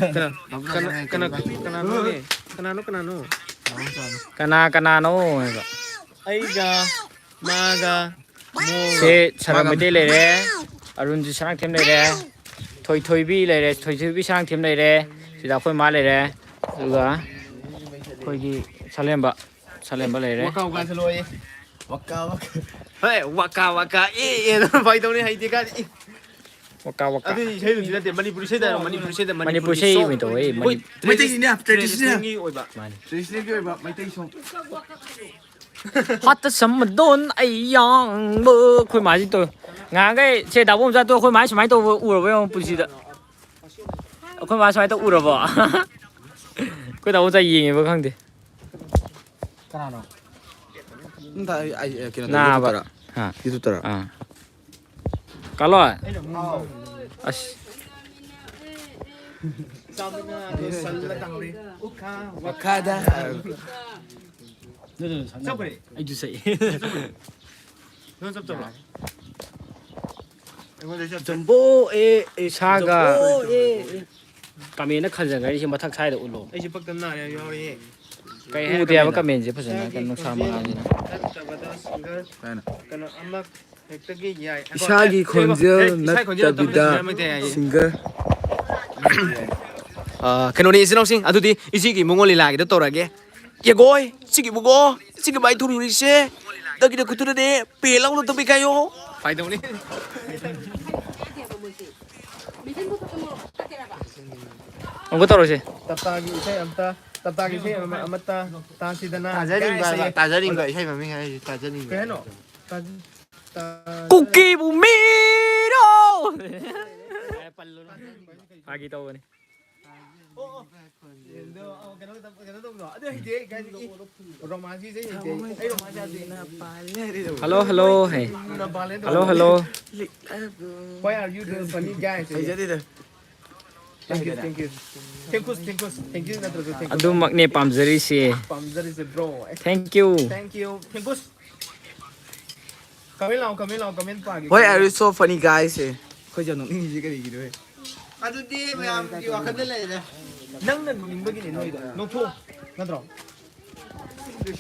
ꯀꯅꯥꯅꯣ ꯍꯥꯏꯕ ꯑꯩꯒ ꯃꯥꯒ ꯁꯦ ꯁꯔ ꯃꯩꯇꯩ ꯂꯩꯔꯦ ꯑꯔꯨꯟꯖꯤ ꯁꯅꯥꯊꯦꯝ ꯂꯩꯔꯦ ꯊꯣꯏꯊꯣꯏꯕꯤ ꯂꯩꯔꯦ ꯊꯣꯏꯊꯣꯏꯕꯤ ꯁꯅꯥꯊꯦꯝ ꯂꯩꯔꯦ ꯁꯤꯗ ꯑꯩꯈꯣꯏ ꯃꯥ ꯂꯩꯔꯦ ꯑꯗꯨꯒ ꯑꯩꯈꯣꯏꯒꯤ ꯁꯂꯦꯝꯕ ꯂꯩꯔꯦ ꯋꯥꯀꯥ ꯍꯣꯏ ꯋꯥꯀꯥ ꯐꯥꯏꯗꯧꯅꯦ ꯍꯩꯇꯦ ꯀꯥꯏꯗꯤ ꯋꯥꯀꯥ ꯑꯗꯨꯗꯤ ꯏꯁꯩꯗꯨꯗꯤ ꯅꯠꯇꯦ ꯃꯅꯤꯄꯨꯔꯤ ꯏꯁꯩꯗ ꯃꯅꯤꯄꯨꯔ ꯏꯁꯩ ꯑꯣꯏꯅ ꯇꯧꯋꯦ ꯃꯩꯇꯩꯒꯤꯅꯦ ꯇ꯭ꯔꯦꯗꯤꯁꯅꯦꯜꯒꯤ ꯑꯣꯏꯕ ꯇ꯭ꯔꯦꯗꯤꯁꯅꯦꯜꯒꯤ ꯑꯣꯏꯕ ꯃꯩꯇꯩ ꯁꯣꯡ ꯍꯥꯠꯇ ꯁꯝꯃꯗꯣꯟ ꯑꯩ ꯌꯥꯡꯕ ꯑꯩꯈꯣꯏ ꯃꯥꯁꯤ ꯇꯧꯋꯦ ꯉꯍꯥꯟꯈꯩ ꯁꯦ ꯗꯥꯕꯣꯝ ꯆꯥꯠꯇꯣ ꯑꯩꯈꯣꯏ ꯃꯥ ꯁꯨꯃꯥꯏꯅ ꯇꯧꯕ ꯎꯔꯕ ꯌꯦꯡꯉꯣ ꯄꯨꯟꯁꯤꯗ ꯑꯩꯈꯣꯏ ꯃꯥ ꯁꯨꯃꯥꯏꯅ ꯇꯧ ꯎꯔꯕꯣ ꯑꯩꯈꯣꯏ ꯗꯥꯕꯣꯝ ꯆꯥ ꯌꯦꯡꯉꯦꯕ ꯈꯪꯗꯦ ꯀꯅꯥꯅꯣ ꯀꯩꯅꯣ ꯅꯥꯕ ꯌꯨꯇꯨꯕꯇꯔꯣ ꯀꯜꯂꯣ ꯑꯁ ꯋꯥꯈꯥꯗ ꯑꯩꯁꯨ ꯁꯛꯏ ꯖꯝꯕꯣ ꯏꯁꯥꯒ ꯀꯃꯦꯟꯅ ꯈꯟꯖꯟꯈ꯭ꯔꯤꯁꯦ ꯃꯊꯛ ꯁ꯭ꯋꯥꯏꯗ ꯎꯠꯂꯣ ꯑꯩꯁꯦ ꯄꯛꯇꯝ ꯅꯥꯔꯦ ꯌꯥꯎꯔꯤꯌꯦ ꯀꯩ ꯎꯗꯦ ꯍꯥꯏꯕ ꯀꯃꯦꯟꯁꯦ ꯐꯖꯅ ꯅꯨꯡꯁꯥ ꯃꯉꯥꯜꯁꯤꯅ ꯀꯩꯅꯣ ꯑꯃ ꯍꯦꯛꯇꯒꯤ ꯌꯥꯏ ꯏꯁꯥꯒꯤ ꯈꯣꯟꯖꯦꯜ ꯅꯠꯇꯕꯤꯗ ꯁꯤꯡꯒꯔ ꯀꯩꯅꯣꯅꯤ ꯏꯆꯤꯟ ꯏꯅꯥꯎꯁꯤꯡ ꯑꯗꯨꯗꯤ ꯏꯆꯦꯒꯤ ꯃꯉꯣꯟ ꯂꯤꯂꯥꯒꯤꯗ ꯇꯧꯔꯒꯦ ꯌꯦꯒꯣꯏ ꯁꯤꯒꯤ ꯕꯨꯒꯣ ꯁꯤꯒꯤ ꯕꯥꯏ ꯊꯨꯔꯨꯔꯤꯁꯦ ꯗꯒꯤꯗ ꯀꯨꯇꯨꯔꯗꯤ ꯄꯦ ꯂꯥꯎꯅ ꯇꯧꯕꯤ ꯀꯥꯏꯌꯣ ꯐꯥꯏꯗꯧꯅꯤ ꯑꯃꯨꯛꯀ ꯇꯧꯔꯁꯦ ꯇꯞꯇꯥꯒꯤ ꯏꯁꯩ ꯇꯞꯇꯥꯒꯤ ꯏꯁꯩ ꯑꯃꯠꯇ ꯇꯥꯁꯤꯗꯅ ꯇꯥꯖꯅꯤꯡꯕ ꯏꯁꯩ ꯃꯃꯤꯡ ꯍꯥꯏꯔꯤꯁꯤ ꯇꯥꯖꯅꯤꯡꯕ ꯀꯩ ꯍꯥꯏꯅꯣ ꯀꯨꯀꯤꯕꯨ ꯃꯤꯔꯣ ꯐꯥꯒꯤ ꯇꯧꯕꯅꯤ ꯍꯜꯂꯣ ꯍꯜꯂꯣ ꯍꯦ hello hello Why are you the funny guy? ꯍꯩꯖꯗꯦꯗ Thank you. Thank you नत्रजो thank you. ꯑꯗꯨꯃꯛꯅꯦ ꯄꯥꯝꯖꯔꯤꯁꯦ पामजरिसे bro. Thank you Thank you. Comment Pagi. ꯍꯣꯏ ꯑꯥꯔ ꯁꯣ ꯐꯅꯤ ꯒꯥꯏꯁꯦ ꯑꯩꯈꯣꯏꯁꯦ ꯅꯣꯛꯅꯤꯡꯉꯤꯁꯤ ꯀꯔꯤꯒꯤꯅꯣ ꯑꯗꯨꯗꯤ ꯃꯌꯥꯝꯒꯤ ꯋꯥꯈꯜꯗ ꯂꯩꯔꯦ. ꯅꯪꯅ ꯅꯣꯛꯅꯤꯡꯕꯒꯤꯅꯦ ꯅꯣꯏꯗꯣ. ꯅꯣꯛꯊꯣꯛ ꯅꯠꯇ꯭ꯔꯣ?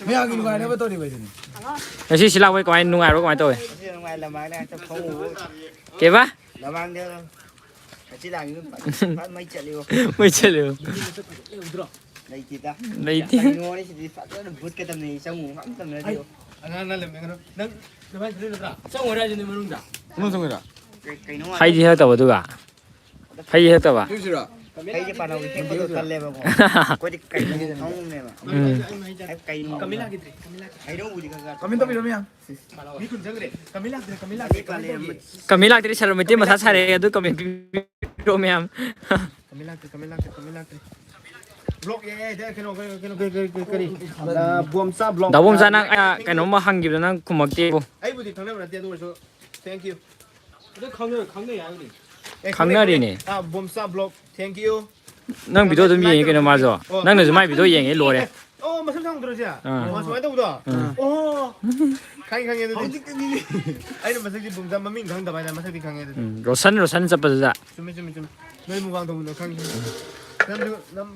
ꯃꯌꯥꯝꯒꯤ ꯅꯨꯡꯉꯥꯏꯅꯕ ꯇꯧꯔꯤꯕ ꯍꯥꯏꯗꯨꯅꯤ ꯉꯁꯤ ꯁꯤ ꯂꯥꯛꯄꯩ ꯀꯃꯥꯏꯅ ꯅꯨꯡꯉꯥꯏꯕ꯭ꯔꯣ ꯀꯃꯥꯏꯅ ꯇꯧꯋꯦ ꯀꯦꯕ ꯃꯩ ꯆꯠꯂꯦꯕ ꯂꯩꯇꯦ ꯍꯩꯗꯤ ꯍꯦꯛꯇꯕ ꯑꯗꯨꯒ ꯍꯩꯗꯤ ꯍꯦꯛꯇꯕ Kayaknya panau itu kalau talle bago. Kau di kayu ni kamu ni mah. Kayu ni. Kamila gitu. Kayu dong budi kakak. Kami tapi dong yang. Ni kun jangre. Kamila. kami lagi di salon itu masa sehari itu kami romiam Kamila. Blok ya kena buam sa blok. dah bom sana kan nama hanggip dan kumak tipu Ai budi thangna berarti adu so. Thank you. 너 강내 야그리. 강렬이 ni buam sa blok. Thank you. nang bido tu mi yang kena mazo nang tu mai bido yang ini lore Oh, masuk sang terus ya. Oh, semua itu udah. Oh. Kang itu. Ayo masuk di bumza mami kang dah banyak masuk di kang itu. rosan siapa saja Cuma. Noi mukbang tu udah kang. Nam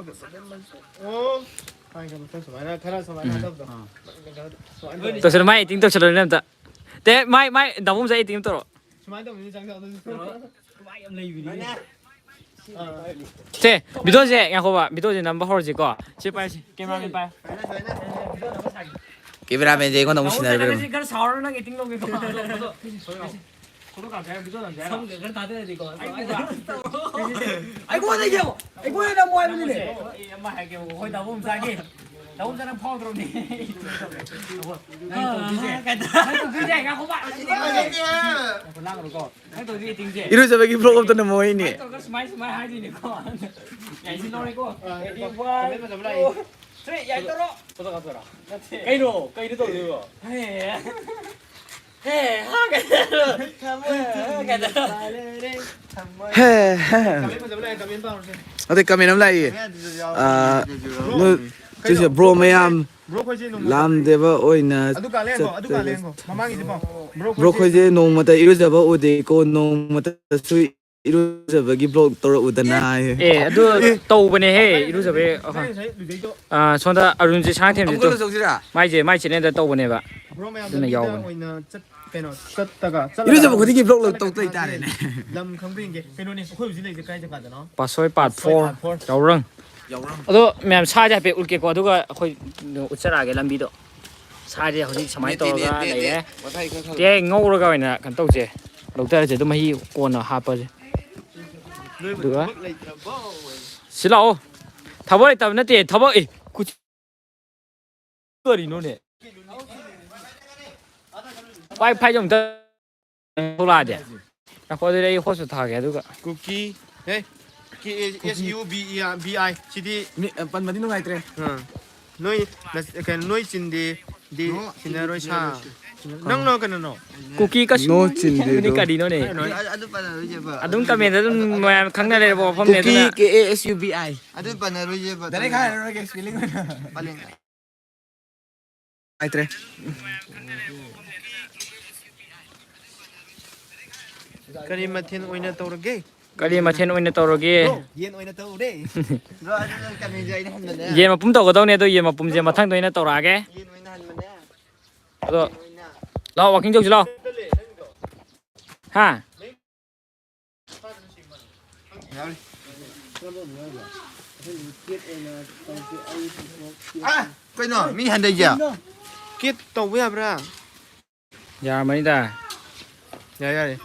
Oh. Kang masuk semua. Karena semua ada tu. terus mai ting tu salon ni tak deh mai dah bom saya ting tu Semua itu ini jangan tu. 많이 엄래 이비리. 제 bido je yang kau bido je number hor je ko cepat kamera ni pai Kameramen je kau nong sinar bro. kan sahur nang eating nong ko kodo ka saya bido nang saya 그걸 다 돼야 돼 이거. 아이고 나 이거. 아이고 나 뭐 하는 일이네. 엄마 할게 거기 다 bom 사기 다 bom 사람 파워 들어오니 그제 yang kau pak lang ko nang tu eating je Iru sebagai vlog apa tu nama ini? Kau smile hari ni ko yang sini lori ko Sri, ya itu roh. Foto kasih roh. Kayak itu tuh dia. Hei, kayak itu. Heh. Kami bang. Nanti kami nama lagi. Nu, jadi bro mayam Bro kau je nong. lam deva oina. Adu kalian ko. Mama gitu bang. Bro kau je nong mata iru sebagai ode ko nong mata sui iru sebagai vlog toro udana. aduh tahu bener hei, itu sampai sonda arun je sang tem je tu. Mai je ni dah tahu bener pak. Bro maya oina chat keno chat taga. Iru sebagai kau vlog lo tahu tu itu ada ni. Lam kambing ke. Keno ni kau uji lagi kaya jaga no. Pasoi part 4 jauh orang. Aduh, memang saja pe ulke ko aduh kau ucara ke lambi tu. Saja hari semai tahu kan, ya. Dia ngau orang kau ni kan tahu je. Doktor je tu mahi ko na apa je. Được á. Xin lỗi. Thảo bơi tao nó tiền thảo bơi. Cú cơ đi nó nè. Wi-Fi dùng tới không là gì. Nó có đây hot sự thà cái đó. Cookie. Hey. SUBI. Jadi. Pan mati nong aitre. Noi kan noi cindi di sinaroi sa. Nang no kan no. Cookie ka No cindi. Ini ka di nó nè. Aduh panah je ba. Adung kami dah tu khang na le bo phom ne Cookie tu. KASUBI. Aduh panah je ba. Dari kah orang ke spelling Paling. aitre. Kari matin oina taurage. Kali macam oina tauroge. Yen oina taure. Bro aduh kan meja ini han mana. Ye ma pum tau ko tau ne tu ye ma pum je ma thang tu ina taurage. Yen oina han mana. Aduh. Lo walking jog lo. Ha. Kau no, mi han dah je. Kit tau ya bra. Ya mani dah. Ya.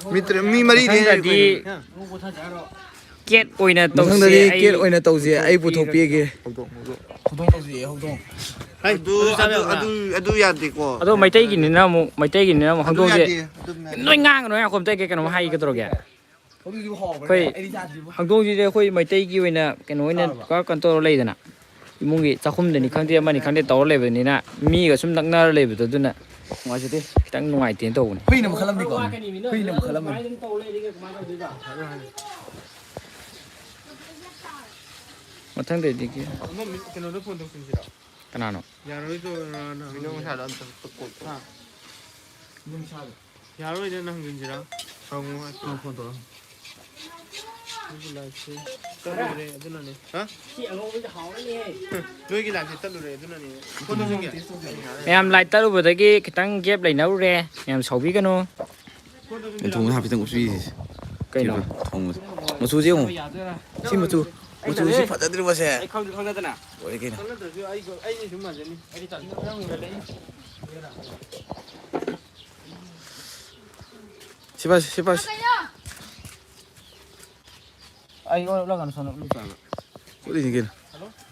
Mi mari Thang dah ni. di ket oina tau Thang dari kir oina tahu je, ai putuk piye ke. Hodong tahu je, hodong. Hai Aduh ya di ko. Aduh mai tai gini na mu hang dong je. Noi ngang noi khom tai ke kan hai ke tro ge. Khoi hang dong ji je khoi mai tai gi oina ke noi na ka kan to lei dana. Imung gi chakhum de ni khang de ma ni khang de taw le be ni na mi ga sum nak na le be tu na. Ngai se de kitang ngai tin to ni. Hui nam khalam ni ko. Hui nam khalam. Mathang de di ki. Mo keno do phone to sinjira. Kanano. Yaroi to na Minum salah untuk tekuk. yaroi de na sinjira. Kamu Phone to. Tadure aduna ni. Ha? 키 안고 이제 하오네. Noi ki la ki tadure aduna ni. Phone to sinjira. Em lại tới lúc đấy cái kitang gap lại nấu re. Em sầu biết cái nó. Thùng hạp thì cũng suy. Cái nó. Thùng. Một số riêng không? Xin một số. Một số xin phật ra đi vào xe. Không ra tên à? Ôi cái này. Kana to ju ai ni sum ma je ni. Ai ni tan rang le le. Sipas. ꯑꯩ ꯑꯣꯜꯂꯛꯀꯥꯟꯗ ꯁꯣꯟ ꯂꯨꯞ ꯆꯥꯕ ꯎꯗꯤꯅꯤ ꯀꯩꯅꯣ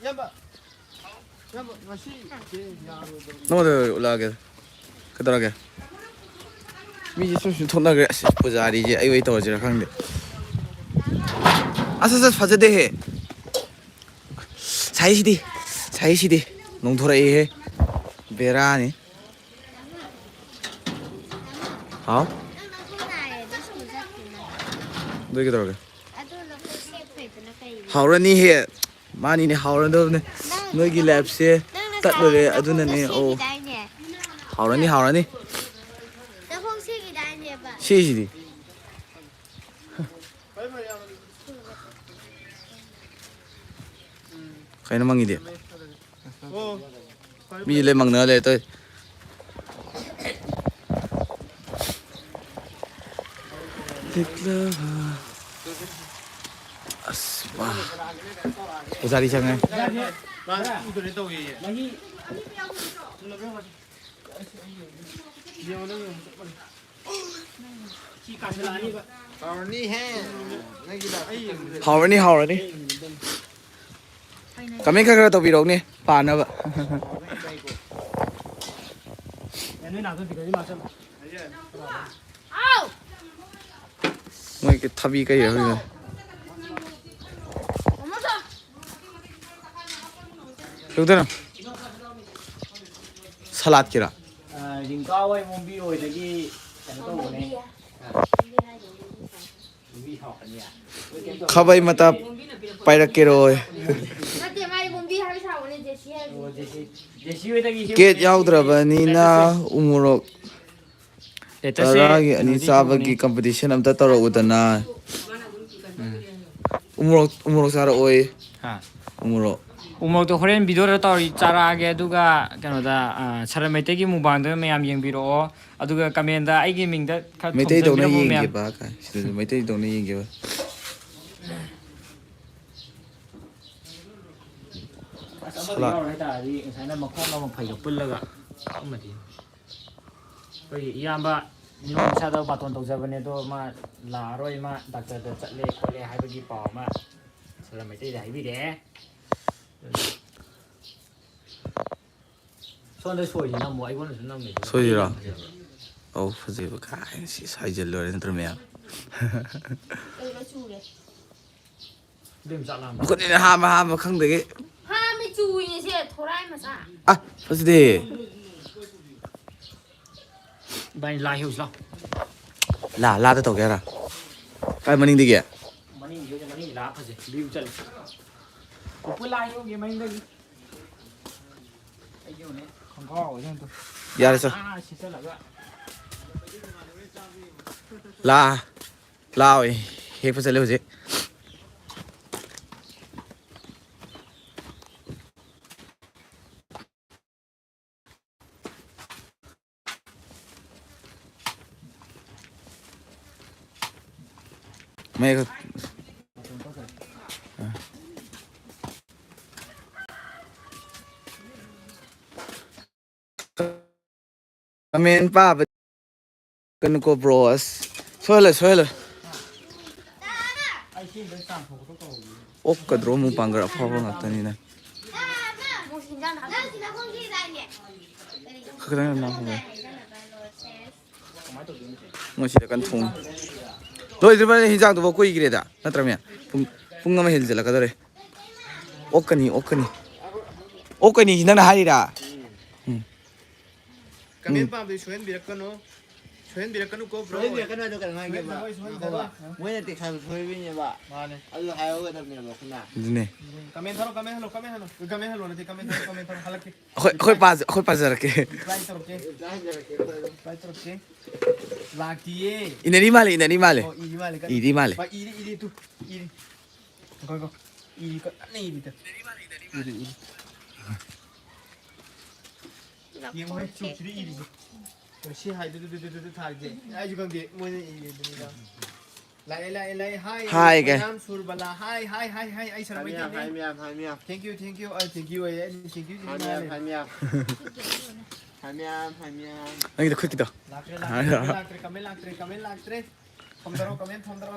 ꯌꯥꯝꯕ ꯌꯥꯝꯕ ꯉꯁꯤ ꯅꯉꯣꯟꯗ ꯎꯠꯂꯛꯑꯒꯦ ꯀꯩꯗꯧꯔꯒꯦ ꯃꯤꯁꯦ ꯁꯨꯝ ꯊꯣꯛꯅꯈ꯭ꯔꯦ ꯑꯁ ꯄꯨꯖꯥꯔꯤꯁꯦ ꯑꯩ ꯑꯣꯏ ꯇꯧꯔꯁꯤꯔꯥ ꯈꯪꯗꯦ ꯑꯁ ꯐꯖꯗꯦꯍꯦ ꯁꯥꯏꯁꯤꯗꯤ ꯅꯣꯡꯊꯣꯔꯛꯏꯍꯦ ꯕꯦꯔꯥꯅꯤ ꯍꯥꯎ ꯑꯗꯨꯏ ꯀꯩꯗꯧꯔꯒꯦ ꯍꯥꯎꯔꯅꯤꯍꯦ ꯃꯥꯅꯤꯅꯦ ꯍꯥꯎꯔꯗꯕꯅꯦ ꯅꯣꯏꯒꯤ ꯂꯥꯏꯐꯁꯦ ꯇꯠꯂꯨꯔꯦ ꯑꯗꯨꯅꯅꯦ ꯑꯣ ꯍꯥꯎꯔꯅꯤ ꯁꯤꯁꯤꯗꯤ ꯀꯩꯅꯣ ꯃꯪꯉꯤꯗꯤ ꯃꯤ ꯂꯩ ꯃꯪꯅ ꯂꯩ ꯇꯣꯏ ꯑꯁ ꯄꯨꯖꯥꯔꯤ ꯆꯪꯉꯦ ꯍꯥꯎꯔꯅꯤ ꯀꯃꯦꯟ ꯈꯔ ꯇꯧꯕꯤꯔꯛꯎꯅꯦ ꯄꯥꯅꯕ ꯃꯣꯏ ꯊꯕꯤ ꯀꯩ ꯂꯧꯗꯅ ꯁꯂꯥꯠ ꯀꯤꯔꯥ ꯔꯤꯡꯀꯥ ꯍꯣꯏ ꯃꯣꯝꯕꯤ ꯍꯣꯏꯗꯒꯤ ꯀꯩꯅꯣ ꯇꯧꯕꯅꯦ ꯈꯥꯕꯩ ꯃꯇꯥ ꯄꯥꯏꯔꯛꯀꯦꯔꯣꯏ ꯒꯦꯠ ꯌꯥꯎꯗ꯭ꯔꯕꯅꯤꯅ ꯎꯃꯣꯔꯣꯛ ꯇꯔꯥꯒꯤ ꯑꯅꯤ ꯆꯥꯕꯒꯤ ꯀꯝꯄꯤꯇꯤꯁꯟ ꯑꯝꯇ ꯇꯧꯔꯛꯎꯗꯅ ꯎꯃꯣꯔꯣꯛ ꯆꯥꯔꯛꯑꯣꯏ ꯎꯃꯣꯔꯣꯛ ꯎꯃꯣꯛꯇꯣ ꯍꯣꯔꯦꯟ ꯚꯤꯗꯤꯑꯣꯗ ꯇꯧꯔꯤ ꯆꯥꯔꯛꯑꯒꯦ ꯑꯗꯨꯒ ꯀꯩꯅꯣꯗ ꯁꯔꯝ ꯃꯩꯇꯩꯒꯤ ꯃꯨꯛꯕꯥꯡꯗ ꯃꯌꯥꯝ ꯌꯦꯡꯕꯤꯔꯛꯑꯣ ꯑꯗꯨꯒ ꯀꯃꯦꯟꯗ ꯑꯩꯒꯤ ꯃꯤꯡꯗ ꯈꯔ ꯃꯩꯇꯩꯗꯧꯅ ꯊꯣꯝꯖꯤꯟꯕꯤꯔꯝꯃꯣ ꯃꯌꯥꯝ ꯌꯦꯡꯒꯦꯕ ꯀꯥꯏ ꯁꯤꯗꯁꯨ ꯃꯩꯇꯩꯗꯧꯅ ꯌꯦꯡꯒꯦꯕ ꯌꯥꯎꯔ ꯍꯥꯏꯇꯥꯔꯗꯤ ꯉꯁꯥꯏꯅ ꯃꯈꯣꯡ ꯑꯃ ꯐꯩꯒ ꯄꯨꯜꯂꯒ ꯑꯃꯗꯤ ꯑꯩꯈꯣꯏꯒꯤ ꯏꯌꯥꯝꯕ ꯅꯤꯉꯣꯜ ꯃꯆꯥꯗ ꯕꯥꯇꯣꯟ ꯇꯧꯖꯕꯅꯦ ꯑꯗꯣ ꯃꯥ ꯂꯥꯛꯑꯔꯣꯏ ꯃꯥ ꯗꯥꯛꯇꯔꯗ ꯆꯠꯂꯦ ꯈꯣꯠꯂꯦ ꯍꯥꯏꯕꯒꯤ ꯄꯥꯎ ꯑꯃ ꯁꯔꯝ ꯃꯩꯇꯩꯗ ꯍꯥꯏꯕꯤꯔꯛꯑꯦ ꯁꯣꯝꯗ ꯁꯣꯏꯁꯤꯅ ꯑꯃꯨꯛ ꯑꯩꯉꯣꯟꯗꯁꯨ ꯅꯝꯃꯦ ꯁꯣꯏꯁꯤꯔꯣ ꯑꯧ ꯐꯖꯩꯕ ꯀꯥꯏ ꯁꯤ ꯍꯥꯏꯖꯤꯜꯂꯣꯏꯔꯦ ꯅꯠꯇ꯭ꯔ ꯃꯌꯥꯝ ꯃꯈꯨꯠꯅꯤꯅ ꯍꯥꯝꯕ ꯈꯪꯗꯒꯩ ꯑ ꯐꯖꯗꯦ ꯏꯕꯥꯅꯤ ꯂꯥꯏ ꯍꯦꯛꯎꯁꯤ ꯂꯥꯎ ꯂꯥꯗ ꯇꯧꯒꯦ ꯍꯥꯏꯔ ꯀꯥꯏ ꯃꯅꯤꯡꯗꯒꯤ ꯃꯅꯤꯡ ꯂꯥꯛ ꯐꯖꯩ ꯚꯤꯎ ꯆꯠꯂꯦ ꯎꯄꯨ ꯂꯥꯏ ꯍꯦꯛꯎꯒꯦ ꯃꯅꯤꯡꯗꯒꯤ ꯑꯩꯒꯤꯅꯦ ꯈꯣꯡꯒ꯭ꯔꯥꯎ ꯌꯥꯔꯦ ꯆꯣ ꯁꯤꯆꯜꯂꯒ ꯂꯥꯛꯑꯣ ꯍꯦꯛꯄ ꯆꯠꯂꯦ ꯍꯧꯖꯤꯛ ꯃꯌꯦꯛ ꯀꯃꯦꯟ ꯄꯥꯕ ꯀꯩꯅꯣꯀꯣ ꯕ꯭ꯔꯣ ꯑꯁ ꯁꯣꯏꯍꯜꯂꯣ ꯑꯣꯛꯀꯗ꯭ꯔꯣ ꯃꯨꯛꯕꯥꯡꯒꯔ ꯑꯐꯥꯎꯕ ꯉꯥꯛꯇꯅꯤꯅ ꯃꯣꯏ ꯁꯤꯗ ꯀꯟꯅ ꯊꯣꯡꯉꯤ ꯂꯣꯏꯗ꯭ꯔꯤꯕꯅꯦ ꯍꯤꯟꯖꯥꯡꯗꯨꯐꯥꯎ ꯀꯨꯏꯈ꯭ꯔꯦꯗ ꯅꯠꯇ꯭ꯔ ꯃꯌꯥꯝ ꯄꯨꯡ ꯑꯃ ꯍꯦꯟꯖꯜꯂꯛꯀꯗꯧꯔꯦ ꯑꯣꯛꯀꯅꯤ ꯅꯪꯅ ꯍꯥꯏꯔꯤꯔꯥ ꯀꯃꯦꯟ ꯄꯥꯝꯕꯗꯤ ꯁꯣꯏꯍꯟꯕꯤꯔꯛꯀꯅꯨ ꯁꯣꯏꯍꯟꯕꯤꯔꯛꯀꯅꯨꯀꯣ ꯕ꯭ꯔꯣ ꯁꯣꯏꯍꯟꯕꯤꯔꯛꯀꯅꯨ ꯑꯗꯨ ꯀꯩꯅꯣ ꯍꯥꯏꯒꯦꯕ ꯃꯣꯏꯅ ꯇꯦꯛꯁ ꯁꯣꯏꯕꯤꯅꯦꯕ ꯃꯥꯅꯦ ꯑꯗꯨ ꯍꯥꯏꯍꯧꯒꯗꯕꯅꯦꯕ ꯑꯩꯈꯣꯏꯅ ꯑꯗꯨꯅꯦ ꯀꯃꯦꯟ ꯊꯥꯔꯣ ꯀꯃꯦꯟ ꯍꯜꯂꯣ ꯅꯠꯇꯦ ꯀꯃꯦꯟ ꯊꯥꯔꯣ ꯍꯜꯂꯛꯀꯦ ꯑꯩꯈꯣꯏ ꯄꯥꯖꯔꯛꯀꯦ ꯔꯤꯄ꯭ꯂꯥꯏ ꯇꯧꯔꯛꯀꯦ ꯂꯥꯛꯇꯤꯌꯦ ꯏꯅꯔꯤ ꯃꯥꯜꯂꯦ ꯑꯣ ꯏꯗꯤ ꯃꯥꯜꯂꯦ ꯏꯗꯤ ꯃꯥꯜꯂꯦ ꯏꯔꯤ ꯇꯨ ꯏꯔꯤ ꯉꯥꯏꯈꯣ ꯏꯔꯤ ꯀꯟꯅ ꯏꯔꯤꯗ ꯏꯔꯤ ꯌꯦꯡꯉꯨ ꯆꯨꯞꯁꯤꯗꯤ ꯏꯔꯤꯁꯦ ꯁꯤ ꯍꯥꯏꯗꯨ ꯊꯥꯔꯤꯁꯦ ꯑꯩꯁꯨ ꯈꯪꯗꯦ ꯃꯣꯏꯅ ꯏꯔꯤꯗꯨꯅꯤꯗ ꯂꯥꯛꯑꯦ ꯍꯥꯏ ꯃꯌꯥꯝ ꯁꯨꯔꯕꯂꯥ ꯍꯥꯏ ꯑꯩ ꯁꯔꯝ ꯃꯩꯇꯩꯅꯦ ꯊꯦꯡꯛ ꯌꯨ ꯊꯦꯡꯛ ꯌꯨ ꯑꯣꯏꯌꯦ ꯊꯦꯡꯛ ꯌꯨ ꯅꯪꯒꯤꯗꯣ ꯈꯨꯠꯀꯤꯗꯣ ꯂꯥꯛꯇ꯭ꯔꯦ ꯀꯃꯦꯟ ꯂꯥꯛꯇ꯭ꯔꯦ ꯊꯝꯗꯔꯣ ꯀꯃꯦꯟ ꯊꯝꯗꯔꯣ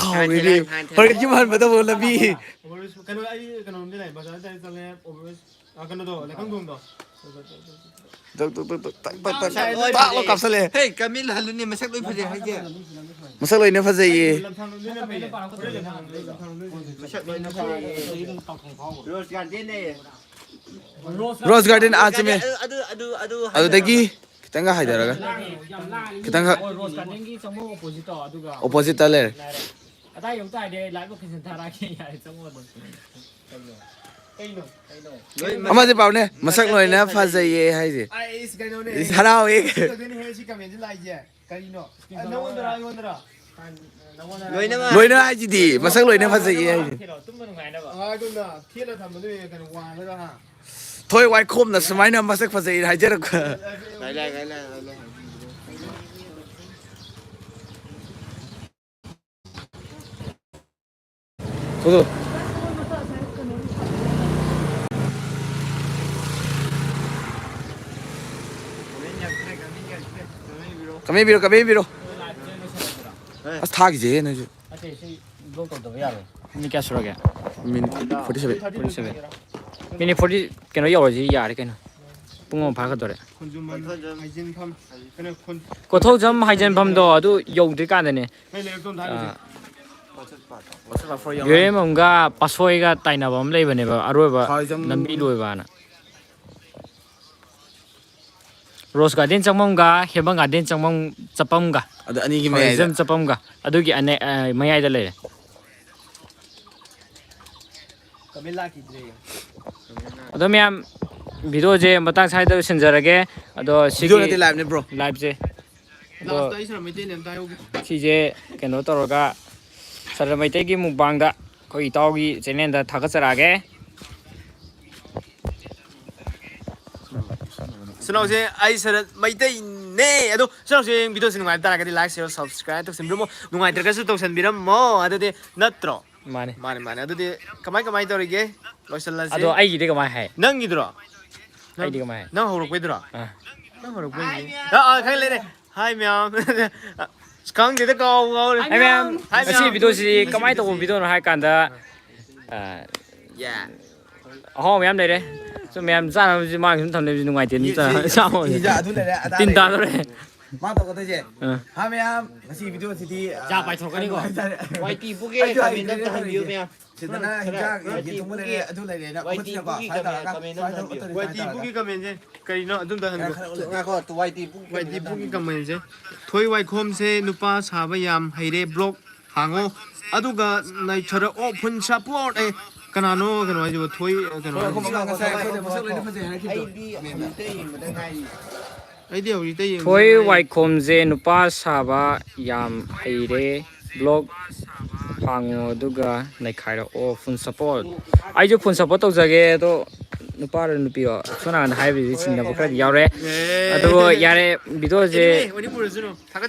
ꯈꯥꯎꯔꯤꯅꯤ ꯍꯣꯔꯦꯟꯒꯤ ꯃꯥꯟꯕꯗꯕꯨ ꯂꯝꯕꯤ ꯀꯩꯅꯣ ꯑꯩ ꯀꯩꯅꯣꯝꯗꯤ ꯂꯩ ꯕꯖꯥꯔꯗ ꯆꯠꯂꯦ ꯑꯣꯚꯔ ꯀꯩꯅꯣꯗꯣ ꯂꯩꯈꯪꯊꯣꯡꯗꯣ ꯇꯥꯛꯂꯣ ꯀꯥꯞꯁꯜꯂꯦ Hey, Camille haluni masak loi phajai haje. ꯃꯁꯛ ꯂꯣꯏꯅ ꯐꯖꯩꯌꯦ Masak loi na phajai. Rose garden ne. ꯔꯣꯁ ꯒꯥꯔꯗꯦꯟ ꯑꯥ ꯆꯨꯝꯃꯦ Adu. ꯑꯗꯨꯗꯒꯤ ꯈꯤꯇꯪꯒ ꯍꯥꯏꯊꯔꯒ ꯈꯤꯇꯪꯒ ꯔꯣꯁ ꯒꯥꯔꯗꯦꯟꯒꯤ ꯆꯪꯐꯝ ꯑꯣꯄꯣꯖꯤꯠꯇꯣ ꯑꯗꯨꯒ ꯑꯣꯄꯣꯖꯤꯠꯇ ꯂꯩꯔꯦ ꯑꯗꯥꯏ ꯌꯧ ꯇꯥꯔꯗꯤ ꯂꯥꯏꯚ ꯂꯣꯀꯦꯁꯟ ꯊꯥꯔꯛꯑꯒꯦ ꯌꯥꯔꯦ ꯆꯪꯉꯣ ꯑꯗꯨꯝ ꯑꯃꯁꯦ ꯄꯥꯎꯅꯦ ꯃꯁꯛ ꯂꯣꯏꯅ ꯐꯖꯩꯌꯦ ꯍꯥꯏꯁꯦ ꯑꯩꯁ ꯀꯩꯅꯣꯅꯦ ꯍꯔꯥꯎꯋꯦ ꯁꯤ ꯀꯃꯦꯟꯁꯤ ꯂꯥꯛꯏꯁꯦ ꯀꯔꯤꯅꯣ ꯅꯉꯣꯟꯗꯔ ꯑꯩꯉꯣꯟꯗꯔ ꯂꯣꯏꯅ ꯍꯥꯏꯁꯤꯗꯤ ꯃꯁꯛ ꯂꯣꯏꯅ ꯐꯖꯩꯌꯦ ꯍꯥꯏꯁꯦ ꯇꯨꯝꯕ ꯅꯨꯡꯉꯥꯏꯅꯕ ꯑꯗꯨꯅ ꯊꯦꯠꯂ ꯊꯝꯕꯗꯨ ꯀꯩꯅꯣ ꯋꯥꯡꯂꯒ ꯍꯥ ꯊꯣꯏ ꯋꯥꯏꯈꯣꯝꯅ ꯁꯨꯃꯥꯏꯅ ꯃꯁꯛ ꯐꯖꯩ ꯍꯥꯏꯖꯔꯛꯄ ꯀꯃꯦꯟꯕꯤꯔꯣ ꯑꯁ ꯊꯥꯒꯤꯁꯦ ꯅꯪꯁꯨ ꯑꯇꯩ ꯁꯤ ꯕ꯭ꯂꯣꯛ ꯇꯧꯗꯕ ꯌꯥꯔꯣꯏ ꯃꯤꯅꯤꯠ ꯀꯌꯥ ꯁꯨꯔꯒꯦ ꯃꯤꯅꯤꯠ 47 ꯃꯤꯅꯤꯠ 40 ꯀꯩꯅꯣ ꯌꯧꯔꯁꯤ ꯌꯥꯔꯦ ꯀꯩꯅꯣ ꯄꯨꯡ ꯑꯃ ꯐꯥꯒꯗꯧꯔꯦ ꯀꯣꯊꯣꯛꯖꯝ ꯍꯥꯏꯖꯟꯐꯝꯗꯣ ꯑꯗꯨ ꯌꯧꯗ꯭ꯔꯤꯀꯥꯟꯗꯅꯦ ꯌꯨꯔꯦꯝꯕꯝꯒ ꯄꯥꯁꯣꯏꯒ ꯇꯥꯏꯅꯕ ꯑꯃ ꯂꯩꯕꯅꯦꯕ ꯑꯔꯣꯏꯕ ꯂꯝꯕꯤ ꯂꯣꯏꯕꯅ ꯔꯣꯁ ꯒꯥꯔꯗꯦꯟ ꯆꯪꯐꯝꯒ ꯍꯦꯕꯟ ꯒꯥꯔꯗꯦꯟ ꯆꯠꯐꯝꯒ ꯑꯗ ꯑꯅꯤꯒꯤ ꯃꯌꯥꯏꯗ ꯆꯠꯐꯝꯒ ꯑꯗꯨꯒꯤ ꯃꯌꯥꯏꯗ ꯂꯩꯔꯦ ꯑꯗꯣ ꯃꯌꯥꯝ ꯚꯤꯗꯤꯑꯣꯁꯦ ꯃꯇꯥꯡ ꯁ꯭ꯋꯥꯏꯗ ꯂꯣꯏꯁꯤꯟꯖꯔꯒꯦ ꯑꯗꯣ ꯚꯤꯗꯤꯑꯣ ꯁꯤꯒꯤ ꯅꯠꯇꯦ ꯂꯥꯏꯚꯅꯦ ꯕ꯭ꯔꯣ ꯂꯥꯏꯚꯁꯦ ꯂꯥꯁꯇ ꯑꯩ ꯁꯔ ꯃꯩꯇꯩꯅꯦ ꯑꯝꯇ ꯍꯥꯏꯍꯧꯒꯦ ꯁꯤꯁꯦ ꯀꯩꯅꯣ ꯇꯧꯔꯒ ꯁꯔ ꯃꯩꯇꯩꯒꯤ ꯃꯨꯛꯕꯥꯡꯗ ꯑꯩꯈꯣꯏ ꯏꯇꯥꯎꯒꯤ ꯆꯦꯅꯦꯜꯗ ꯊꯥꯒꯠꯆꯔꯛꯑꯒꯦ ꯁꯅꯥꯎꯁꯦ ꯑꯩ ꯁꯔ ꯃꯩꯇꯩꯅꯦ ꯑꯗꯣ ꯁꯅꯥꯎꯁꯦ ꯚꯤꯗꯤꯑꯣꯁꯦ ꯅꯨꯡꯉꯥꯏꯕ ꯇꯥꯔꯒꯗꯤ ꯂꯥꯏꯛ ꯁꯤꯌꯔ ꯁꯕꯁꯀ꯭ꯔꯥꯏꯕ ꯇꯧꯁꯟꯕꯤꯔꯝꯃꯣ ꯅꯨꯡꯉꯥꯏꯇ꯭ꯔꯒꯁꯨ ꯇꯧꯁꯟꯕꯤꯔꯝꯃꯣ ꯑꯗꯨꯗꯤ ꯅꯠꯇ꯭ꯔꯣ ꯃꯥꯅꯦ ꯑꯗꯨꯗꯤ ꯀꯃꯥꯏ ꯇꯧꯔꯤꯒꯦ ꯂꯣꯏꯁꯤꯜꯂꯁꯤ ꯑꯗꯣ ꯑꯩꯒꯤꯗꯤ ꯀꯃꯥꯏ ꯍꯥꯏ ꯅꯪꯒꯤꯗꯨꯔꯣ ꯑꯩꯗꯤ ꯀꯃꯥꯏ ꯍꯥꯏ ꯅꯪ ꯍꯧꯔꯛꯄꯩꯗꯨꯔꯣ ꯑꯥ ꯅꯪ ꯍꯧꯔꯛꯄꯩꯗꯤ ꯈꯪ ꯂꯩꯔꯦ ꯍꯥꯏ ꯃꯌꯥꯝ ꯈꯪꯗꯦꯗ ꯀꯥꯎꯔꯦ ꯍꯥꯏ ꯃꯌꯥꯝ ꯉꯁꯤ ꯚꯤꯗꯤꯑꯣꯁꯤ ꯀꯃꯥꯏꯅ ꯇꯧꯕ ꯚꯤꯗꯤꯑꯣꯅꯣ ꯍꯥꯏ ꯀꯥꯟꯗ ꯑꯍꯥꯎ ꯃꯌꯥꯝ ꯂꯩꯔꯦ ꯁꯨꯝ ꯃꯌꯥꯝ ꯆꯥꯅꯕꯁꯤ ꯃꯥꯡ ꯁꯨꯝ ꯊꯝꯅꯕꯁꯤ ꯅꯨꯡꯉꯥꯏꯇꯦ ꯑꯗꯨ ꯂꯩꯔꯦ ꯑꯗꯥ ꯇꯤꯟ ꯂꯩꯔꯦ ꯇꯥꯗꯧꯔꯦ ꯃꯥ ꯇꯧꯒꯗꯣꯏꯁꯦ ꯍꯥ ꯃꯌꯥꯝ ꯉꯁꯤ ꯚꯤꯗꯤꯑꯣꯁꯤꯗꯤ ꯆꯥ ꯄꯥꯏꯊꯣꯔꯛꯀꯅꯤꯀꯣ Waiti puge kami na tahanbiyo mea. ꯁꯤꯗꯅ ꯍꯤꯟꯖꯥꯡ ꯌꯦꯟ ꯊꯣꯡꯕ ꯂꯩꯔꯦ ꯑꯗꯨ ꯂꯩꯔꯦꯅ ꯈꯨꯠꯁꯤꯅꯀꯣ ꯁ꯭ꯋꯥꯏ ꯇꯧꯔꯒ ꯋꯥꯏꯇꯤ ꯄꯨꯒꯤ ꯀꯃꯦꯟꯁꯦ ꯀꯔꯤꯅꯣ ꯑꯗꯨꯝꯇ ꯍꯟꯕꯤꯌꯨ Ngako tu waiti pu. ꯋꯥꯏꯇꯤ ꯄꯨꯒꯤ ꯀꯃꯦꯟꯁꯦ ꯊꯣꯏ ꯋꯥꯏꯈꯣꯝꯁꯦ ꯅꯨꯄꯥ ꯁꯥꯕ ꯌꯥꯝ ꯍꯩꯔꯦ ꯕ꯭ꯂꯣꯛ ꯍꯥꯡꯉꯣ ꯑꯗꯨꯒ ꯅꯩꯊꯔꯛꯑꯣ ꯐꯨꯜ ꯁꯄꯣꯔꯠ ꯀꯅꯥꯅꯣ ꯀꯩꯅꯣ ꯍꯥꯏꯁꯤꯕꯣ ꯊꯣꯏ ꯀꯩꯅꯣ Aidi amite yengda ngai. ꯑꯩꯗꯤ ꯍꯧꯖꯤꯛꯇ ꯊꯣꯏ ꯌꯦꯡꯕ ꯋꯥꯏꯈꯣꯝꯁꯦ ꯅꯨꯄꯥ ꯁꯥꯕ ꯌꯥꯝ ꯍꯩꯔꯦ ꯕ꯭ꯂꯣꯛ ꯍꯥꯡꯉꯣ ꯑꯗꯨꯒ ꯅꯩꯈꯥꯏꯔꯛꯑꯣ ꯐꯨꯜ ꯁꯞꯄꯣꯔꯠ ꯑꯩꯁꯨ ꯐꯨꯜ ꯁꯞꯄꯣꯔꯠ ꯇꯧꯖꯒꯦ ꯑꯗꯣ ꯅꯨꯄꯥꯔꯣ ꯅꯨꯄꯤꯔꯣ ꯁꯣꯝ ꯅꯥꯀꯟꯗ ꯍꯥꯏꯕꯗꯤ ꯆꯤꯡꯅꯕ ꯈꯔꯗꯤ ꯌꯥꯎꯔꯦ ꯑꯗꯨꯕꯨ ꯌꯥꯔꯦ ꯚꯤꯗꯤꯑꯣꯁꯦ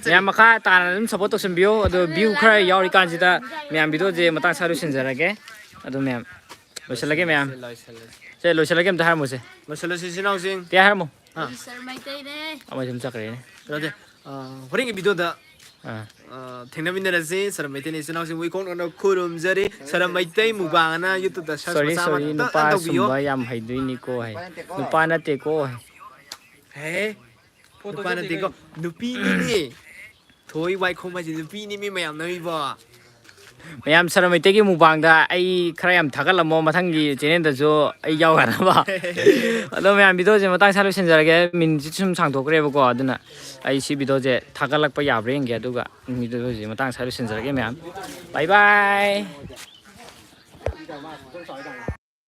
ꯃꯌꯥꯝ ꯃꯈꯥ ꯇꯥꯅ ꯑꯗꯨꯝ ꯁꯞꯄꯣꯔꯠ ꯇꯧꯁꯟꯕꯤꯌꯨ ꯑꯗꯣ ꯚ꯭ꯌꯨ ꯈꯔ ꯌꯥꯎꯔꯤꯀꯥꯟꯁꯤꯗ ꯃꯌꯥꯝ ꯚꯤꯗꯤꯑꯣꯁꯦ मतां ꯁꯥ ꯂꯣꯏꯁꯤꯟꯖꯔꯒꯦ ꯑꯗꯣ ꯃꯌꯥꯝ ꯂꯣꯏꯁꯤꯜꯂꯒꯦ ꯃꯌꯥꯝ ꯁꯦ ꯂꯣꯏꯁꯤꯜꯂꯒꯦ ꯑꯝꯇ ꯍꯥꯏꯔꯝꯃꯣꯁꯦ ꯂꯣꯏꯁꯤꯜꯂꯁꯤ ꯏꯆꯤꯟ ꯇꯦ ꯍꯥꯏꯔꯝꯃꯣ ꯁꯔ ꯃꯩꯇꯩꯅꯦ ꯑꯃ ꯁꯨꯝ ꯆꯠꯈ꯭ꯔꯦꯅꯦ ꯏꯅꯥꯎꯁꯤꯡ ꯍꯣꯔꯦꯟꯒꯤ ꯚꯤꯗꯤꯑꯣꯗ ꯑꯥ ꯊꯦꯡꯅꯃꯤꯟꯅꯔꯁꯤ ꯁꯔ ꯃꯩꯇꯩꯅ ꯏꯆꯤꯟ ꯏꯀꯣꯛꯅꯅ ꯈꯨꯔꯨꯝꯖꯔꯤ ꯁꯔ ꯃꯩꯇꯩ ꯃꯨꯛꯕꯥꯡꯅ ꯌꯨꯇꯨꯕꯇ ꯁꯔꯆ ꯁꯣꯔꯤ ꯃꯆꯥ ꯁꯣꯔꯤ ꯑꯃꯇꯪ ꯅꯨꯄꯥ ꯇꯧꯕꯤꯌꯣ ꯁꯨꯝꯕ ꯌꯥꯝ ꯍꯩꯗꯣꯏꯅꯤꯀꯣ ꯍꯥꯏ ꯅꯨꯄꯥ ꯅꯠꯇꯦꯀꯣ ꯍꯥꯏ ꯍꯦ ꯅꯨꯄꯥ ꯅꯠꯇꯦꯀꯣ ꯅꯨꯄꯤꯅꯤꯅꯦ ꯊꯣꯏ ꯋꯥꯏꯈꯣꯝ ꯍꯥꯏꯁꯤ ꯅꯨꯄꯤꯅꯤ ꯃꯤ ꯃꯌꯥꯝ ꯅꯣꯏꯕꯣ ꯃꯌꯥꯝ ꯁꯔ ꯃꯩꯇꯩꯒꯤ ꯃꯨꯛꯕꯥꯡꯗ ꯑꯩ ꯈꯔ ꯌꯥꯝ ꯊꯥꯒꯠꯂꯝꯃꯣ ꯃꯊꯪꯒꯤ ꯆꯦꯅꯦꯜꯗꯁꯨ ꯑꯩ ꯌꯥꯎ ꯌꯥꯅꯕ ꯑꯗꯣ ꯃꯌꯥꯝ ꯚꯤꯗꯤꯑꯣꯁꯦ ꯃꯇꯥꯡ ꯁ꯭ꯋꯥꯏꯗ ꯂꯣꯏꯁꯤꯟꯖꯔꯒꯦ ꯃꯤꯅꯤꯠꯁꯤ ꯁꯨꯝ ꯁꯥꯡꯗꯣꯛꯈ꯭ꯔꯦꯕꯀꯣ ꯑꯗꯨꯅ ꯑꯩ ꯁꯤ ꯚꯤꯗꯤꯑꯣꯁꯦ ꯊꯥꯒꯠꯂꯛꯄ ꯌꯥꯕ꯭ꯔꯥ ꯌꯦꯡꯒꯦ ꯑꯗꯨꯒ ꯚꯤꯗꯤꯑꯣꯁꯦ ꯃꯇꯥꯡ ꯁ꯭ꯋꯥꯏꯗ ꯂꯣꯏꯁꯤꯟꯖꯔꯒꯦ ꯃꯌꯥꯝ ꯕꯥꯏ ꯕꯥꯏ